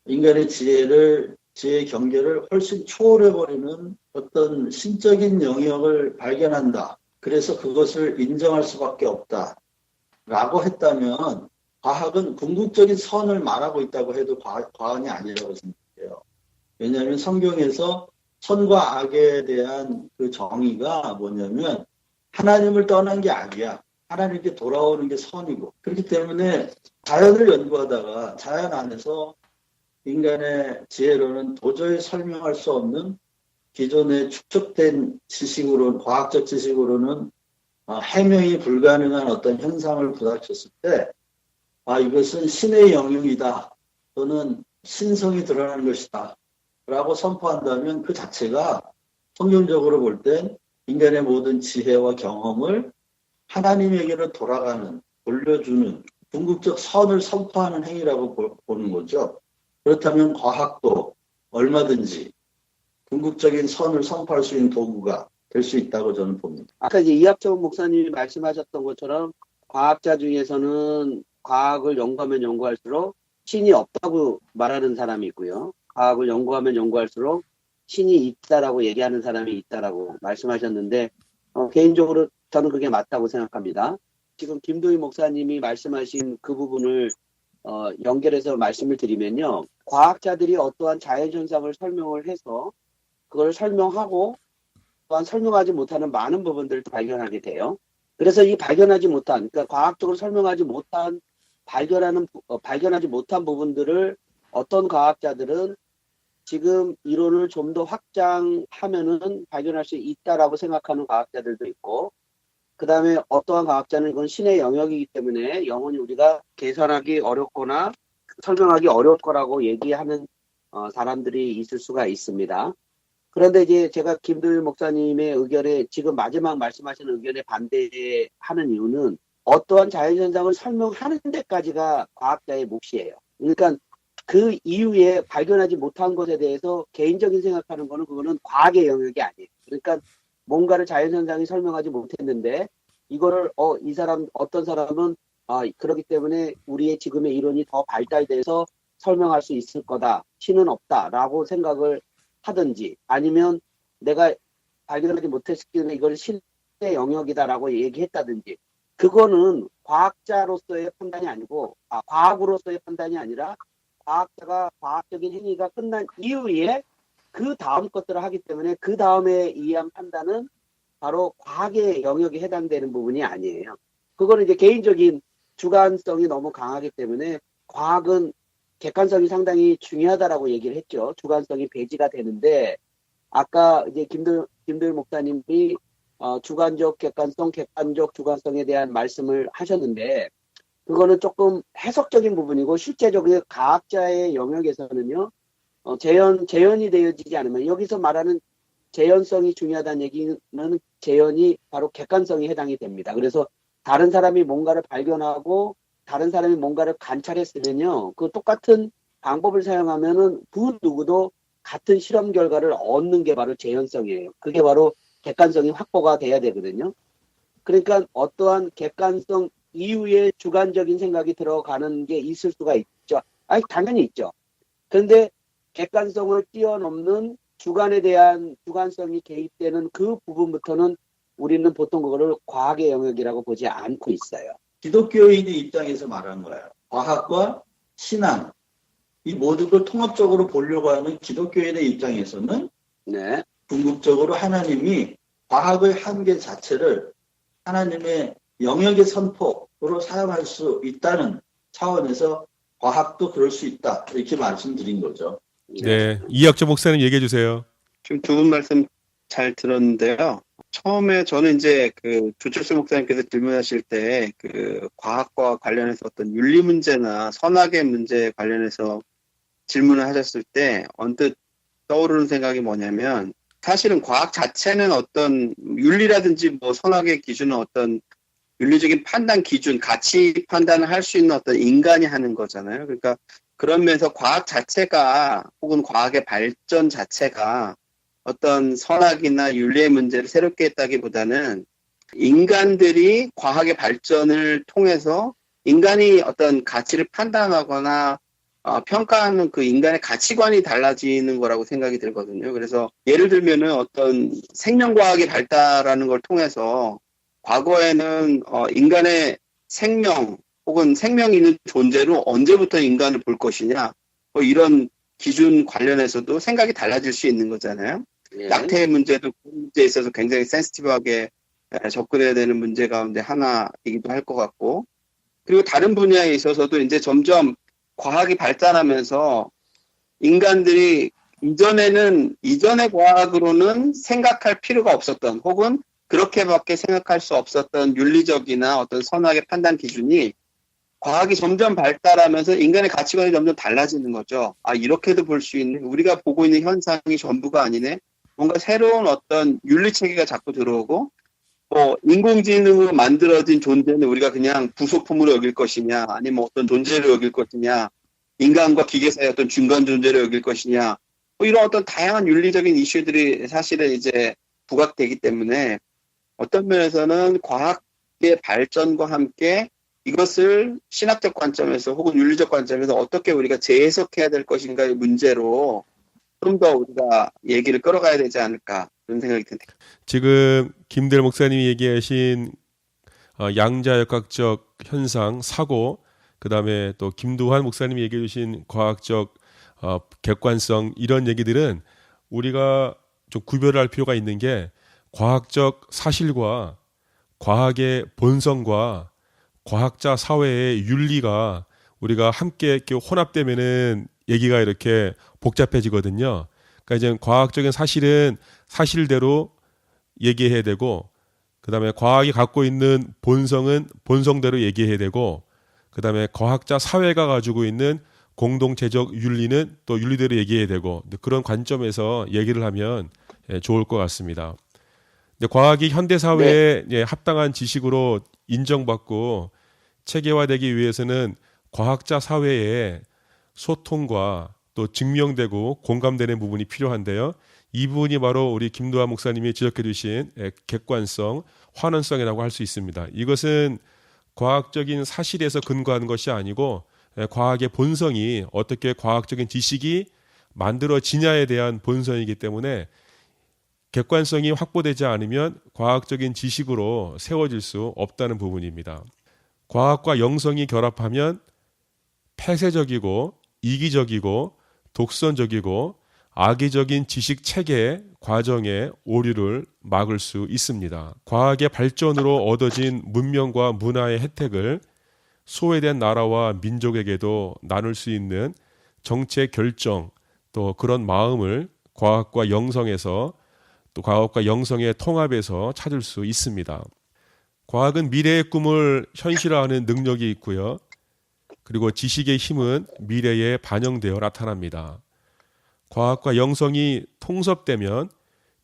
인간의 지혜의 경계를 훨씬 초월해버리는 어떤 신적인 영역을 발견한다. 그래서 그것을 인정할 수밖에 없다. 라고 했다면 과학은 궁극적인 선을 말하고 있다고 해도 과언이 아니라고 생각해요. 왜냐하면 성경에서 선과 악에 대한 그 정의가 뭐냐면 하나님을 떠난 게 아니야. 하나님께 돌아오는 게 선이고. 그렇기 때문에 자연을 연구하다가 자연 안에서 인간의 지혜로는 도저히 설명할 수 없는 기존에 축적된 지식으로는, 과학적 지식으로는 해명이 불가능한 어떤 현상을 부닥쳤을 때, 이것은 신의 영역이다. 또는 신성이 드러나는 것이다. 라고 선포한다면 그 자체가 성경적으로 볼 땐 인간의 모든 지혜와 경험을 하나님에게로 돌려주는 궁극적 선을 선포하는 행위라고 보는 거죠. 그렇다면 과학도 얼마든지 궁극적인 선을 선포할 수 있는 도구가 될 수 있다고 저는 봅니다. 아까 이제 이학정 목사님이 말씀하셨던 것처럼 과학자 중에서는 과학을 연구하면 연구할수록 신이 없다고 말하는 사람이 있고요. 과학을 연구하면 연구할수록 신이 있다라고 얘기하는 사람이 있다라고 말씀하셨는데 개인적으로 저는 그게 맞다고 생각합니다. 지금 김도희 목사님이 말씀하신 그 부분을 연결해서 말씀을 드리면요. 과학자들이 어떠한 자연현상을 설명을 해서 그걸 설명하고 또한 설명하지 못하는 많은 부분들을 발견하게 돼요. 그래서 이 발견하지 못한, 그러니까 과학적으로 설명하지 못한, 발견하지 못한 부분들을 어떤 과학자들은 지금 이론을 좀 더 확장하면은 발견할 수 있다라고 생각하는 과학자들도 있고, 그 다음에 어떠한 과학자는 이건 신의 영역이기 때문에 영원히 우리가 계산하기 어렵거나 설명하기 어려울 거라고 얘기하는 사람들이 있을 수가 있습니다. 그런데 이제 제가 김도일 목사님의 의견에 지금 마지막 말씀하시는 의견에 반대하는 이유는 어떠한 자연현상을 설명하는 데까지가 과학자의 몫이에요. 그러니까 그 이후에 발견하지 못한 것에 대해서 개인적인 생각하는 거는 그거는 과학의 영역이 아니에요. 그러니까 뭔가를 자연현상이 설명하지 못했는데 이거를 어떤 사람은 그렇기 때문에 우리의 지금의 이론이 더 발달돼서 설명할 수 있을 거다. 신은 없다라고 생각을 하든지 아니면 내가 발견하지 못했을 때는 이걸 신의 영역이다라고 얘기했다든지 그거는 과학자로서의 판단이 아니고 과학으로서의 판단이 아니라 과학자가 과학적인 행위가 끝난 이후에 그 다음 것들을 하기 때문에 그 다음에 이해한 판단은 바로 과학의 영역에 해당되는 부분이 아니에요. 그거는 이제 개인적인 주관성이 너무 강하기 때문에 과학은 객관성이 상당히 중요하다라고 얘기를 했죠. 주관성이 배제가 되는데 아까 이제 김도일 목사님이 주관적 객관성, 객관적 주관성에 대한 말씀을 하셨는데 그거는 조금 해석적인 부분이고 실제적으로 과학자의 영역에서는요. 재현이 되어지지 않으면 여기서 말하는 재현성이 중요하다는 얘기는 재현이 바로 객관성에 해당이 됩니다. 그래서 다른 사람이 뭔가를 발견하고 다른 사람이 뭔가를 관찰했으면요. 그 똑같은 방법을 사용하면은 그 누구도 같은 실험 결과를 얻는 게 바로 재현성이에요. 그게 바로 객관성이 확보가 돼야 되거든요. 그러니까 어떠한 객관성 이후에 주관적인 생각이 들어가는 게 있을 수가 있죠. 당연히 있죠. 그런데 객관성을 뛰어넘는 주관에 대한 주관성이 개입되는 그 부분부터는 우리는 보통 그거를 과학의 영역이라고 보지 않고 있어요. 기독교인의 입장에서 말하는 거예요. 과학과 신앙, 이 모든 걸 통합적으로 보려고 하는 기독교인의 입장에서는 네. 궁극적으로 하나님이 과학의 한계 자체를 하나님의 영역의 선포로 사용할 수 있다는 차원에서 과학도 그럴 수 있다. 이렇게 말씀드린 거죠. 네, 이학조 목사님 얘기해 주세요. 지금 두 분 말씀 잘 들었는데요. 처음에 저는 이제 그 조철수 목사님께서 질문하실 때 그 과학과 관련해서 어떤 윤리 문제나 선악의 문제에 관련해서 질문을 하셨을 때 언뜻 떠오르는 생각이 뭐냐면 사실은 과학 자체는 어떤 윤리라든지 뭐 선악의 기준은 어떤 윤리적인 판단 기준, 가치 판단을 할 수 있는 어떤 인간이 하는 거잖아요. 그러니까 그런 면에서 과학 자체가 혹은 과학의 발전 자체가 어떤 선악이나 윤리의 문제를 새롭게 했다기보다는 인간들이 과학의 발전을 통해서 인간이 어떤 가치를 판단하거나 평가하는 그 인간의 가치관이 달라지는 거라고 생각이 들거든요. 그래서 예를 들면은 어떤 생명과학의 발달하는 걸 통해서 과거에는 인간의 생명 혹은 생명이 있는 존재로 언제부터 인간을 볼 것이냐 이런 기준 관련해서도 생각이 달라질 수 있는 거잖아요. 예. 낙태의 문제도 그 문제에 있어서 굉장히 센시티브하게 접근해야 되는 문제 가운데 하나이기도 할 것 같고, 그리고 다른 분야에 있어서도 이제 점점 과학이 발전하면서 인간들이 이전의 과학으로는 생각할 필요가 없었던 혹은 그렇게밖에 생각할 수 없었던 윤리적이나 어떤 선악의 판단 기준이 과학이 점점 발달하면서 인간의 가치관이 점점 달라지는 거죠. 이렇게도 볼 수 있는, 우리가 보고 있는 현상이 전부가 아니네. 뭔가 새로운 어떤 윤리체계가 자꾸 들어오고, 인공지능으로 만들어진 존재는 우리가 그냥 부속품으로 여길 것이냐, 아니면 어떤 존재로 여길 것이냐, 인간과 기계 사이의 어떤 중간 존재로 여길 것이냐, 이런 어떤 다양한 윤리적인 이슈들이 사실은 이제 부각되기 때문에 어떤 면에서는 과학의 발전과 함께 이것을 신학적 관점에서 혹은 윤리적 관점에서 어떻게 우리가 재해석해야 될 것인가의 문제로 좀 더 우리가 얘기를 끌어가야 되지 않을까 그런 생각이 듭니다. 지금 김대일 목사님이 얘기하신 양자역학적 현상, 사고, 그 다음에 또 김두환 목사님이 얘기해 주신 과학적 객관성, 이런 얘기들은 우리가 좀 구별할 필요가 있는 게 과학적 사실과 과학의 본성과 과학자 사회의 윤리가 우리가 함께 이렇게 혼합되면은 얘기가 이렇게 복잡해지거든요. 그러니까 이제 과학적인 사실은 사실대로 얘기해야 되고, 그 다음에 과학이 갖고 있는 본성은 본성대로 얘기해야 되고, 그 다음에 과학자 사회가 가지고 있는 공동체적 윤리는 또 윤리대로 얘기해야 되고, 그런 관점에서 얘기를 하면 좋을 것 같습니다. 근데 과학이 현대 사회에 합당한 지식으로 인정받고 체계화되기 위해서는 과학자 사회에 소통과 또 증명되고 공감되는 부분이 필요한데요. 이 부분이 바로 우리 김두한 목사님이 지적해 주신 객관성, 환원성이라고 할 수 있습니다. 이것은 과학적인 사실에서 근거하는 것이 아니고 과학의 본성이 어떻게 과학적인 지식이 만들어지냐에 대한 본성이기 때문에 객관성이 확보되지 않으면 과학적인 지식으로 세워질 수 없다는 부분입니다. 과학과 영성이 결합하면 폐쇄적이고 이기적이고 독선적이고 악의적인 지식 체계 과정의 오류를 막을 수 있습니다. 과학의 발전으로 얻어진 문명과 문화의 혜택을 소외된 나라와 민족에게도 나눌 수 있는 정책 결정, 또 그런 마음을 과학과 영성에서, 또 과학과 영성의 통합에서 찾을 수 있습니다. 과학은 미래의 꿈을 현실화하는 능력이 있고요. 그리고 지식의 힘은 미래에 반영되어 나타납니다. 과학과 영성이 통섭되면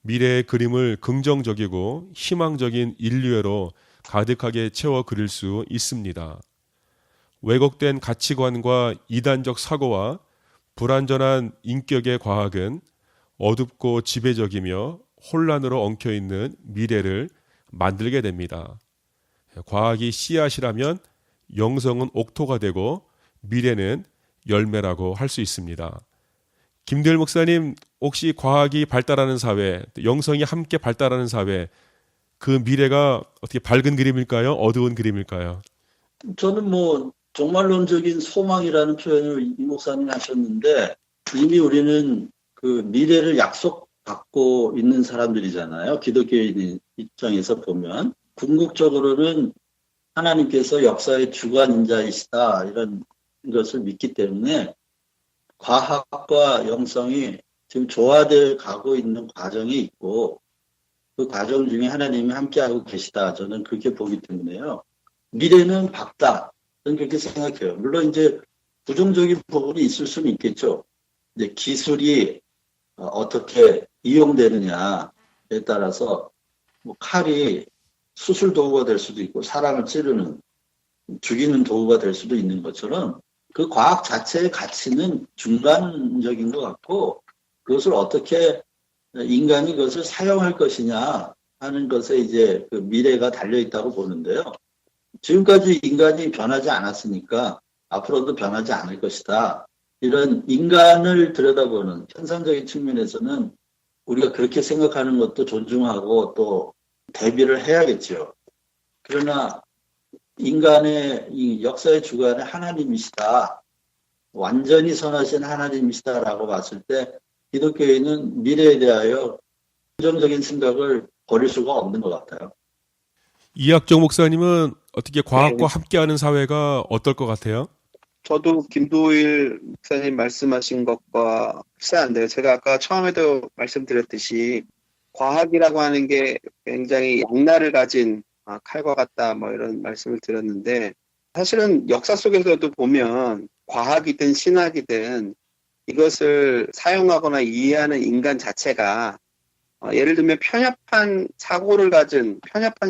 미래의 그림을 긍정적이고 희망적인 인류애로 가득하게 채워 그릴 수 있습니다. 왜곡된 가치관과 이단적 사고와 불완전한 인격의 과학은 어둡고 지배적이며 혼란으로 엉켜있는 미래를 만들게 됩니다. 과학이 씨앗이라면 영성은 옥토가 되고 미래는 열매라고 할 수 있습니다. 김대일 목사님, 혹시 과학이 발달하는 사회, 영성이 함께 발달하는 사회, 그 미래가 어떻게 밝은 그림일까요? 어두운 그림일까요? 저는 종말론적인 소망이라는 표현을 이 목사님이 하셨는데, 이미 우리는 그 미래를 약속받고 있는 사람들이잖아요. 기독교인 입장에서 보면. 궁극적으로는 하나님께서 역사의 주관자이시다, 이런 것을 믿기 때문에 과학과 영성이 지금 조화되어 가고 있는 과정이 있고, 그 과정 중에 하나님이 함께하고 계시다, 저는 그렇게 보기 때문에요. 미래는 밝다, 저는 그렇게 생각해요. 물론 이제 부정적인 부분이 있을 수는 있겠죠. 이제 기술이 어떻게 이용되느냐에 따라서 칼이 수술 도구가 될 수도 있고 사람을 찌르는, 죽이는 도구가 될 수도 있는 것처럼 그 과학 자체의 가치는 중간적인 것 같고, 그것을 어떻게 인간이 그것을 사용할 것이냐 하는 것에 이제 그 미래가 달려 있다고 보는데요. 지금까지 인간이 변하지 않았으니까 앞으로도 변하지 않을 것이다. 이런 인간을 들여다보는 현상적인 측면에서는 우리가 그렇게 생각하는 것도 존중하고 또 대비를 해야겠죠. 그러나 인간의 이 역사의 주관은 하나님이시다. 완전히 선하신 하나님이시다라고 봤을 때 기독교인은 미래에 대하여 긍정적인 생각을 버릴 수가 없는 것 같아요. 이학정 목사님은 어떻게 과학과 함께하는 사회가 어떨 것 같아요? 저도 김도일 목사님 말씀하신 것과 흡사한데요. 제가 아까 처음에도 말씀드렸듯이 과학이라고 하는 게 굉장히 양날을 가진 칼과 같다 뭐 이런 말씀을 드렸는데 사실은 역사 속에서도 보면 과학이든 신학이든 이것을 사용하거나 이해하는 인간 자체가 예를 들면 편협한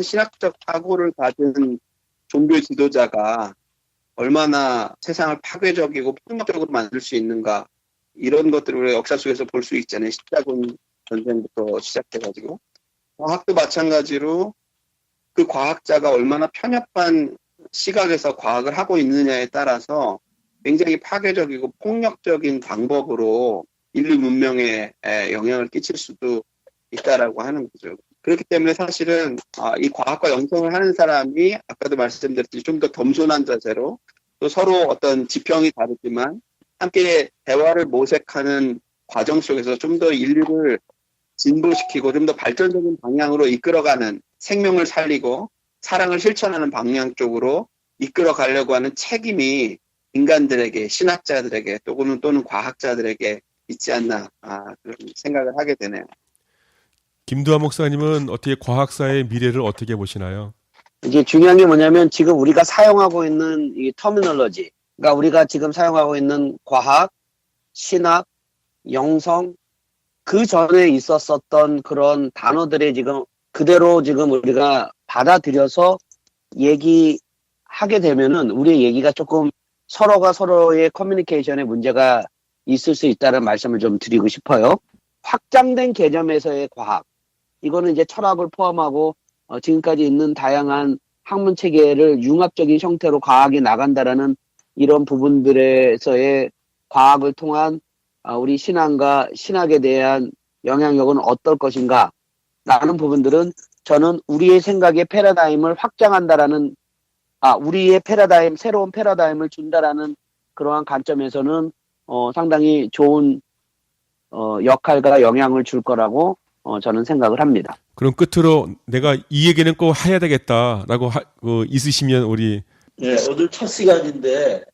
신학적 사고를 가진 종교 지도자가 얼마나 세상을 파괴적이고 폭력적으로 만들 수 있는가 이런 것들을 우리가 역사 속에서 볼 수 있잖아요. 십자군 전쟁부터 시작해가지고 과학도 마찬가지로 그 과학자가 얼마나 편협한 시각에서 과학을 하고 있느냐에 따라서 굉장히 파괴적이고 폭력적인 방법으로 인류 문명에 영향을 끼칠 수도 있다라고 하는 거죠. 그렇기 때문에 사실은 이 과학과 영성을 하는 사람이 아까도 말씀드렸듯이 좀 더 겸손한 자세로 또 서로 어떤 지평이 다르지만 함께 대화를 모색하는 과정 속에서 좀 더 인류를 진보시키고 좀 더 발전적인 방향으로 이끌어가는 생명을 살리고 사랑을 실천하는 방향 쪽으로 이끌어가려고 하는 책임이 인간들에게 신학자들에게 또는 과학자들에게 있지 않나 그런 생각을 하게 되네요. 김두한 목사님은 어떻게 과학사의 미래를 어떻게 보시나요? 이게 중요한 게 뭐냐면 지금 우리가 사용하고 있는 이 터미널로지, 그러니까 우리가 지금 사용하고 있는 과학, 신학, 영성, 그 전에 있었었던 그런 단어들이 지금 그대로 지금 우리가 받아들여서 얘기하게 되면은 우리의 얘기가 조금 서로가 서로의 커뮤니케이션에 문제가 있을 수 있다는 말씀을 좀 드리고 싶어요. 확장된 개념에서의 과학, 이거는 이제 철학을 포함하고 지금까지 있는 다양한 학문 체계를 융합적인 형태로 과학이 나간다라는 이런 부분들에서의 과학을 통한 우리 신앙과 신학에 대한 영향력은 어떨 것인가 라는 부분들은 저는 우리의 생각의 패러다임을 확장한다라는 우리의 패러다임, 새로운 패러다임을 준다라는 그러한 관점에서는 상당히 좋은 역할과 영향을 줄 거라고 저는 생각을 합니다. 그럼 끝으로 내가 이 얘기는 꼭 해야 되겠다라고 있으시면 우리 오늘 첫 시간인데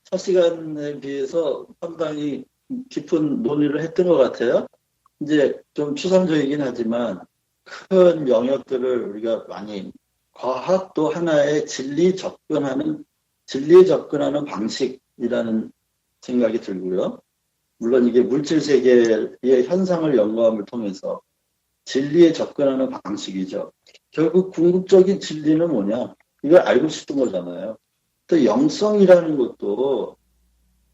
첫 시간에 비해서 상당히 깊은 논의를 했던 것 같아요. 이제 좀 추상적이긴 하지만 큰 영역들을 우리가 많이 과학도 하나의 진리에 접근하는 방식이라는 생각이 들고요. 물론 이게 물질 세계의 현상을 연구함을 통해서 진리에 접근하는 방식이죠. 결국 궁극적인 진리는 뭐냐? 이걸 알고 싶은 거잖아요. 또 영성이라는 것도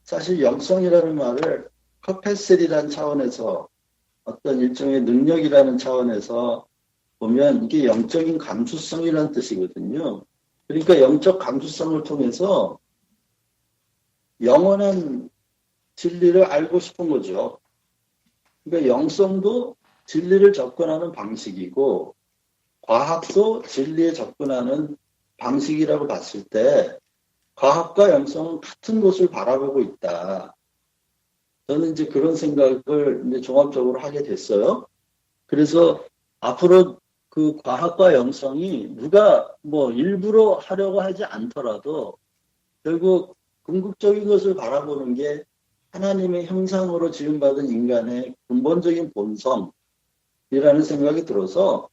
사실 영성이라는 말을 커패슬이라는 차원에서 어떤 일종의 능력이라는 차원에서 보면 이게 영적인 감수성이라는 뜻이거든요. 그러니까 영적 감수성을 통해서 영원한 진리를 알고 싶은 거죠. 그러니까 영성도 진리를 접근하는 방식이고 과학도 진리에 접근하는 방식이라고 봤을 때 과학과 영성은 같은 곳을 바라보고 있다. 저는 이제 그런 생각을 이제 종합적으로 하게 됐어요. 그래서 앞으로 그 과학과 영성이 누가 뭐 일부러 하려고 하지 않더라도 결국 궁극적인 것을 바라보는 게 하나님의 형상으로 지음받은 인간의 근본적인 본성이라는 생각이 들어서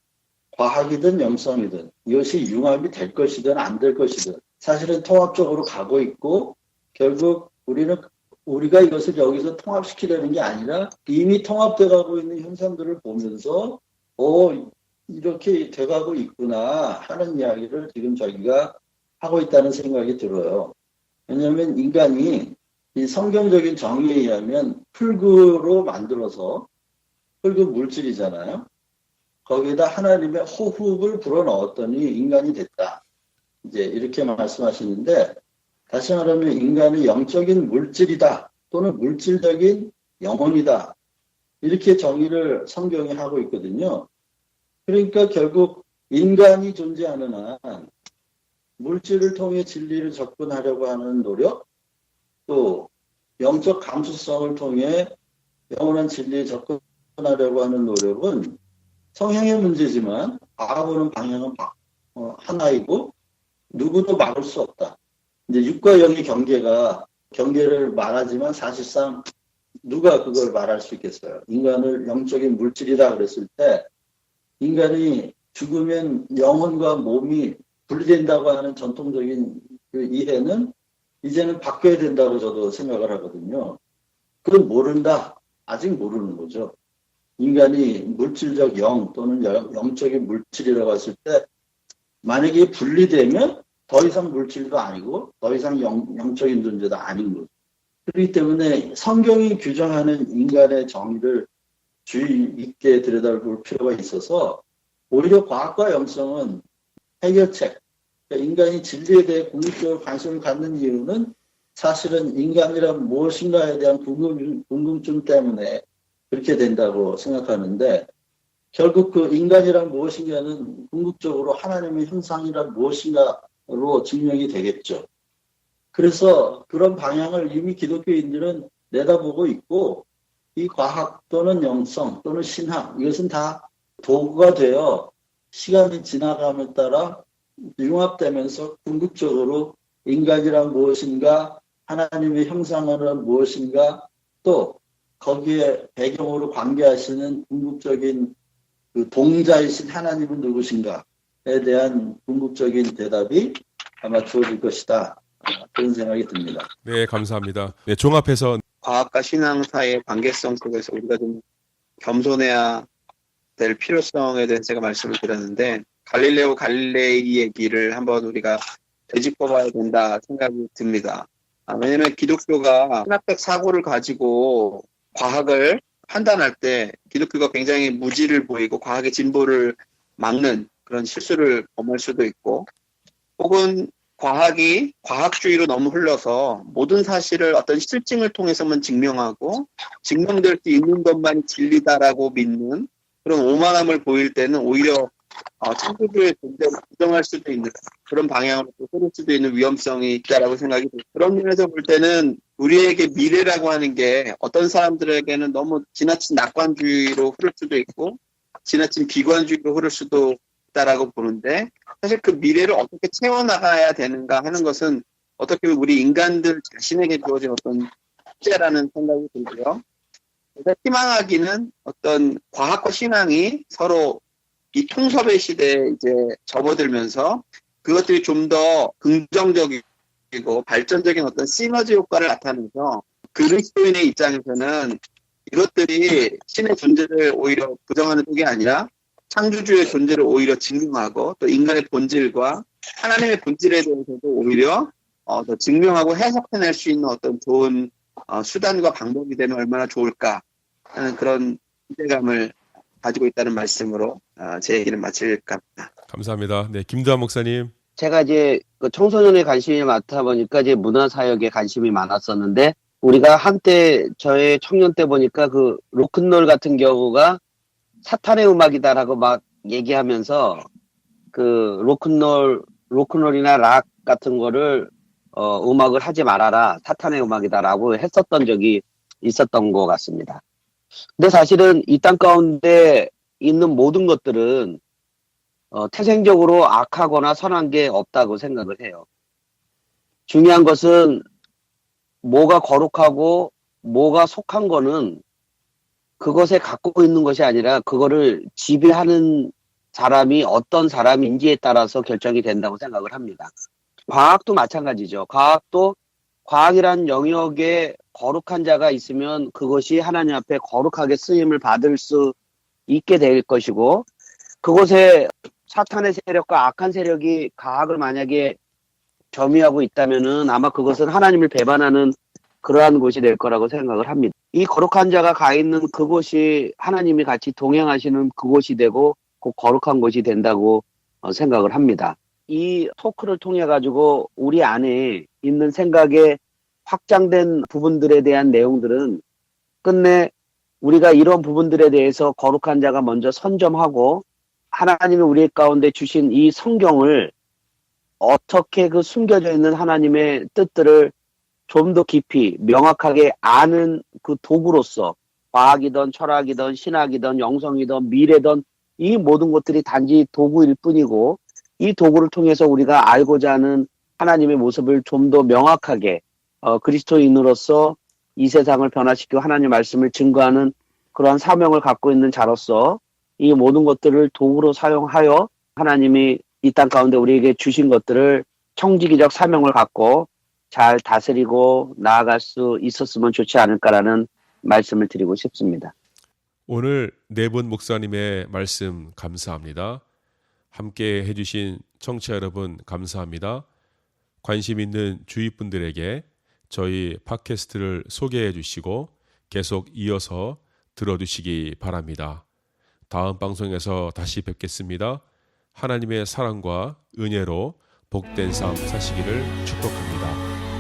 과학이든 영성이든 이것이 융합이 될 것이든 안 될 것이든 사실은 통합적으로 가고 있고 결국 우리가 이것을 여기서 통합시키려는 게 아니라 이미 통합돼 가고 있는 현상들을 보면서 이렇게 돼가고 있구나 하는 이야기를 지금 저희가 하고 있다는 생각이 들어요. 왜냐하면 인간이 이 성경적인 정의에 의하면 풀구로 만들어서 흙은 물질이잖아요. 거기에다 하나님의 호흡을 불어넣었더니 인간이 됐다. 이제 이렇게 말씀하시는데, 다시 말하면 인간은 영적인 물질이다 또는 물질적인 영혼이다, 이렇게 정의를 성경이 하고 있거든요. 그러니까 결국 인간이 존재하는 한 물질을 통해 진리를 접근하려고 하는 노력, 또 영적 감수성을 통해 영원한 진리에 접근하려고 하는 노력은 성향의 문제지만 바라보는 방향은 하나이고 누구도 막을 수 없다. 이제 육과 영의 경계를 말하지만 사실상 누가 그걸 말할 수 있겠어요? 인간을 영적인 물질이라 그랬을 때 인간이 죽으면 영혼과 몸이 분리된다고 하는 전통적인 그 이해는 이제는 바뀌어야 된다고 저도 생각을 하거든요. 그건 모른다. 아직 모르는 거죠. 인간이 물질적 영 또는 영적인 물질이라고 했을 때 만약에 분리되면 더 이상 물질도 아니고 더 이상 영적인 존재도 아닌 거죠. 그렇기 때문에 성경이 규정하는 인간의 정의를 주의 있게 들여다볼 필요가 있어서 오히려 과학과 영성은 해결책, 그러니까 인간이 진리에 대해 궁극적으로 관심을 갖는 이유는 사실은 인간이란 무엇인가에 대한 궁금증 때문에 그렇게 된다고 생각하는데, 결국 그 인간이란 무엇인가는 궁극적으로 하나님의 형상이란 무엇인가로 증명이 되겠죠. 그래서 그런 방향을 이미 기독교인들은 내다보고 있고, 이 과학 또는 영성 또는 신학, 이것은 다 도구가 되어 시간이 지나감에 따라 융합되면서 궁극적으로 인간이란 무엇인가, 하나님의 형상이란 무엇인가, 또 거기에 배경으로 관계하시는 궁극적인 그 동자이신 하나님은 누구신가에 대한 궁극적인 대답이 아마 주어질 것이다. 그런 생각이 듭니다. 네, 감사합니다. 네, 종합해서 과학과 신앙 사이의 관계성 속에서 우리가 좀 겸손해야 될 필요성에 대해서 제가 말씀을 드렸는데, 갈릴레오 갈릴레이 얘기를 한번 우리가 되짚어 봐야 된다 생각이 듭니다. 왜냐하면 기독교가 신학적 사고를 가지고 과학을 판단할 때 기독교가 굉장히 무지를 보이고 과학의 진보를 막는 그런 실수를 범할 수도 있고, 혹은 과학이 과학주의로 너무 흘러서 모든 사실을 어떤 실증을 통해서만 증명하고 증명될 수 있는 것만이 진리다라고 믿는 그런 오만함을 보일 때는 오히려 창조주의 존재를 부정할 수도 있는 그런 방향으로 흐를 수도 있는 위험성이 있다라고 생각이 듭니다. 그런 면에서 볼 때는 우리에게 미래라고 하는 게 어떤 사람들에게는 너무 지나친 낙관주의로 흐를 수도 있고 지나친 비관주의로 흐를 수도 있다라고 보는데, 사실 그 미래를 어떻게 채워나가야 되는가 하는 것은 어떻게 보면 우리 인간들 자신에게 주어진 어떤 숙제라는 생각이 들고요. 그래서 희망하기는 어떤 과학과 신앙이 서로 이 통섭의 시대에 이제 접어들면서 그것들이 좀 더 긍정적이고 발전적인 어떤 시너지 효과를 나타내서 그리스도인의 입장에서는 이것들이 신의 존재를 오히려 부정하는 쪽이 아니라 창조주의 존재를 오히려 증명하고 또 인간의 본질과 하나님의 본질에 대해서도 오히려 더 증명하고 해석해낼 수 있는 어떤 좋은 수단과 방법이 되면 얼마나 좋을까 하는 그런 기대감을 가지고 있다는 말씀으로 제 얘기를 마칠까 합니다. 감사합니다. 네, 김두한 목사님. 제가 이제 그 청소년에 관심이 많다 보니까 이제 문화사역에 관심이 많았었는데, 우리가 한때 저의 청년 때 보니까 그 로큰롤 같은 경우가 사탄의 음악이다라고 막 얘기하면서 그 로큰롤이나 락 같은 거를 음악을 하지 말아라, 사탄의 음악이다라고 했었던 적이 있었던 것 같습니다. 근데 사실은 이 땅 가운데 있는 모든 것들은 태생적으로 악하거나 선한 게 없다고 생각을 해요. 중요한 것은 뭐가 거룩하고 뭐가 속한 거는 그것에 갖고 있는 것이 아니라 그거를 지배하는 사람이 어떤 사람인지에 따라서 결정이 된다고 생각을 합니다. 과학도 마찬가지죠. 과학이란 영역에 거룩한 자가 있으면 그것이 하나님 앞에 거룩하게 쓰임을 받을 수 있게 될 것이고, 그곳에 사탄의 세력과 악한 세력이 과학을 만약에 점유하고 있다면은 아마 그것은 하나님을 배반하는 그러한 곳이 될 거라고 생각을 합니다. 이 거룩한 자가 가 있는 그곳이 하나님이 같이 동행하시는 그곳이 되고 그 거룩한 곳이 된다고 생각을 합니다. 이 토크를 통해 가지고 우리 안에 있는 생각에 확장된 부분들에 대한 내용들은 끝내 우리가 이런 부분들에 대해서 거룩한 자가 먼저 선점하고 하나님이 우리 가운데 주신 이 성경을 어떻게 그 숨겨져 있는 하나님의 뜻들을 좀 더 깊이 명확하게 아는 그 도구로서 과학이든 철학이든 신학이든 영성이든 미래든 이 모든 것들이 단지 도구일 뿐이고 이 도구를 통해서 우리가 알고자 하는 하나님의 모습을 좀 더 명확하게 그리스도인으로서 이 세상을 변화시키고 하나님의 말씀을 증거하는 그러한 사명을 갖고 있는 자로서 이 모든 것들을 도구로 사용하여 하나님이 이 땅 가운데 우리에게 주신 것들을 청지기적 사명을 갖고 잘 다스리고 나아갈 수 있었으면 좋지 않을까라는 말씀을 드리고 싶습니다. 오늘 네 분 목사님의 말씀 감사합니다. 함께 해주신 청취자 여러분 감사합니다. 관심 있는 주위 분들에게 저희 팟캐스트를 소개해 주시고 계속 이어서 들어주시기 바랍니다. 다음 방송에서 다시 뵙겠습니다. 하나님의 사랑과 은혜로 복된 삶 사시기를 축복합니다.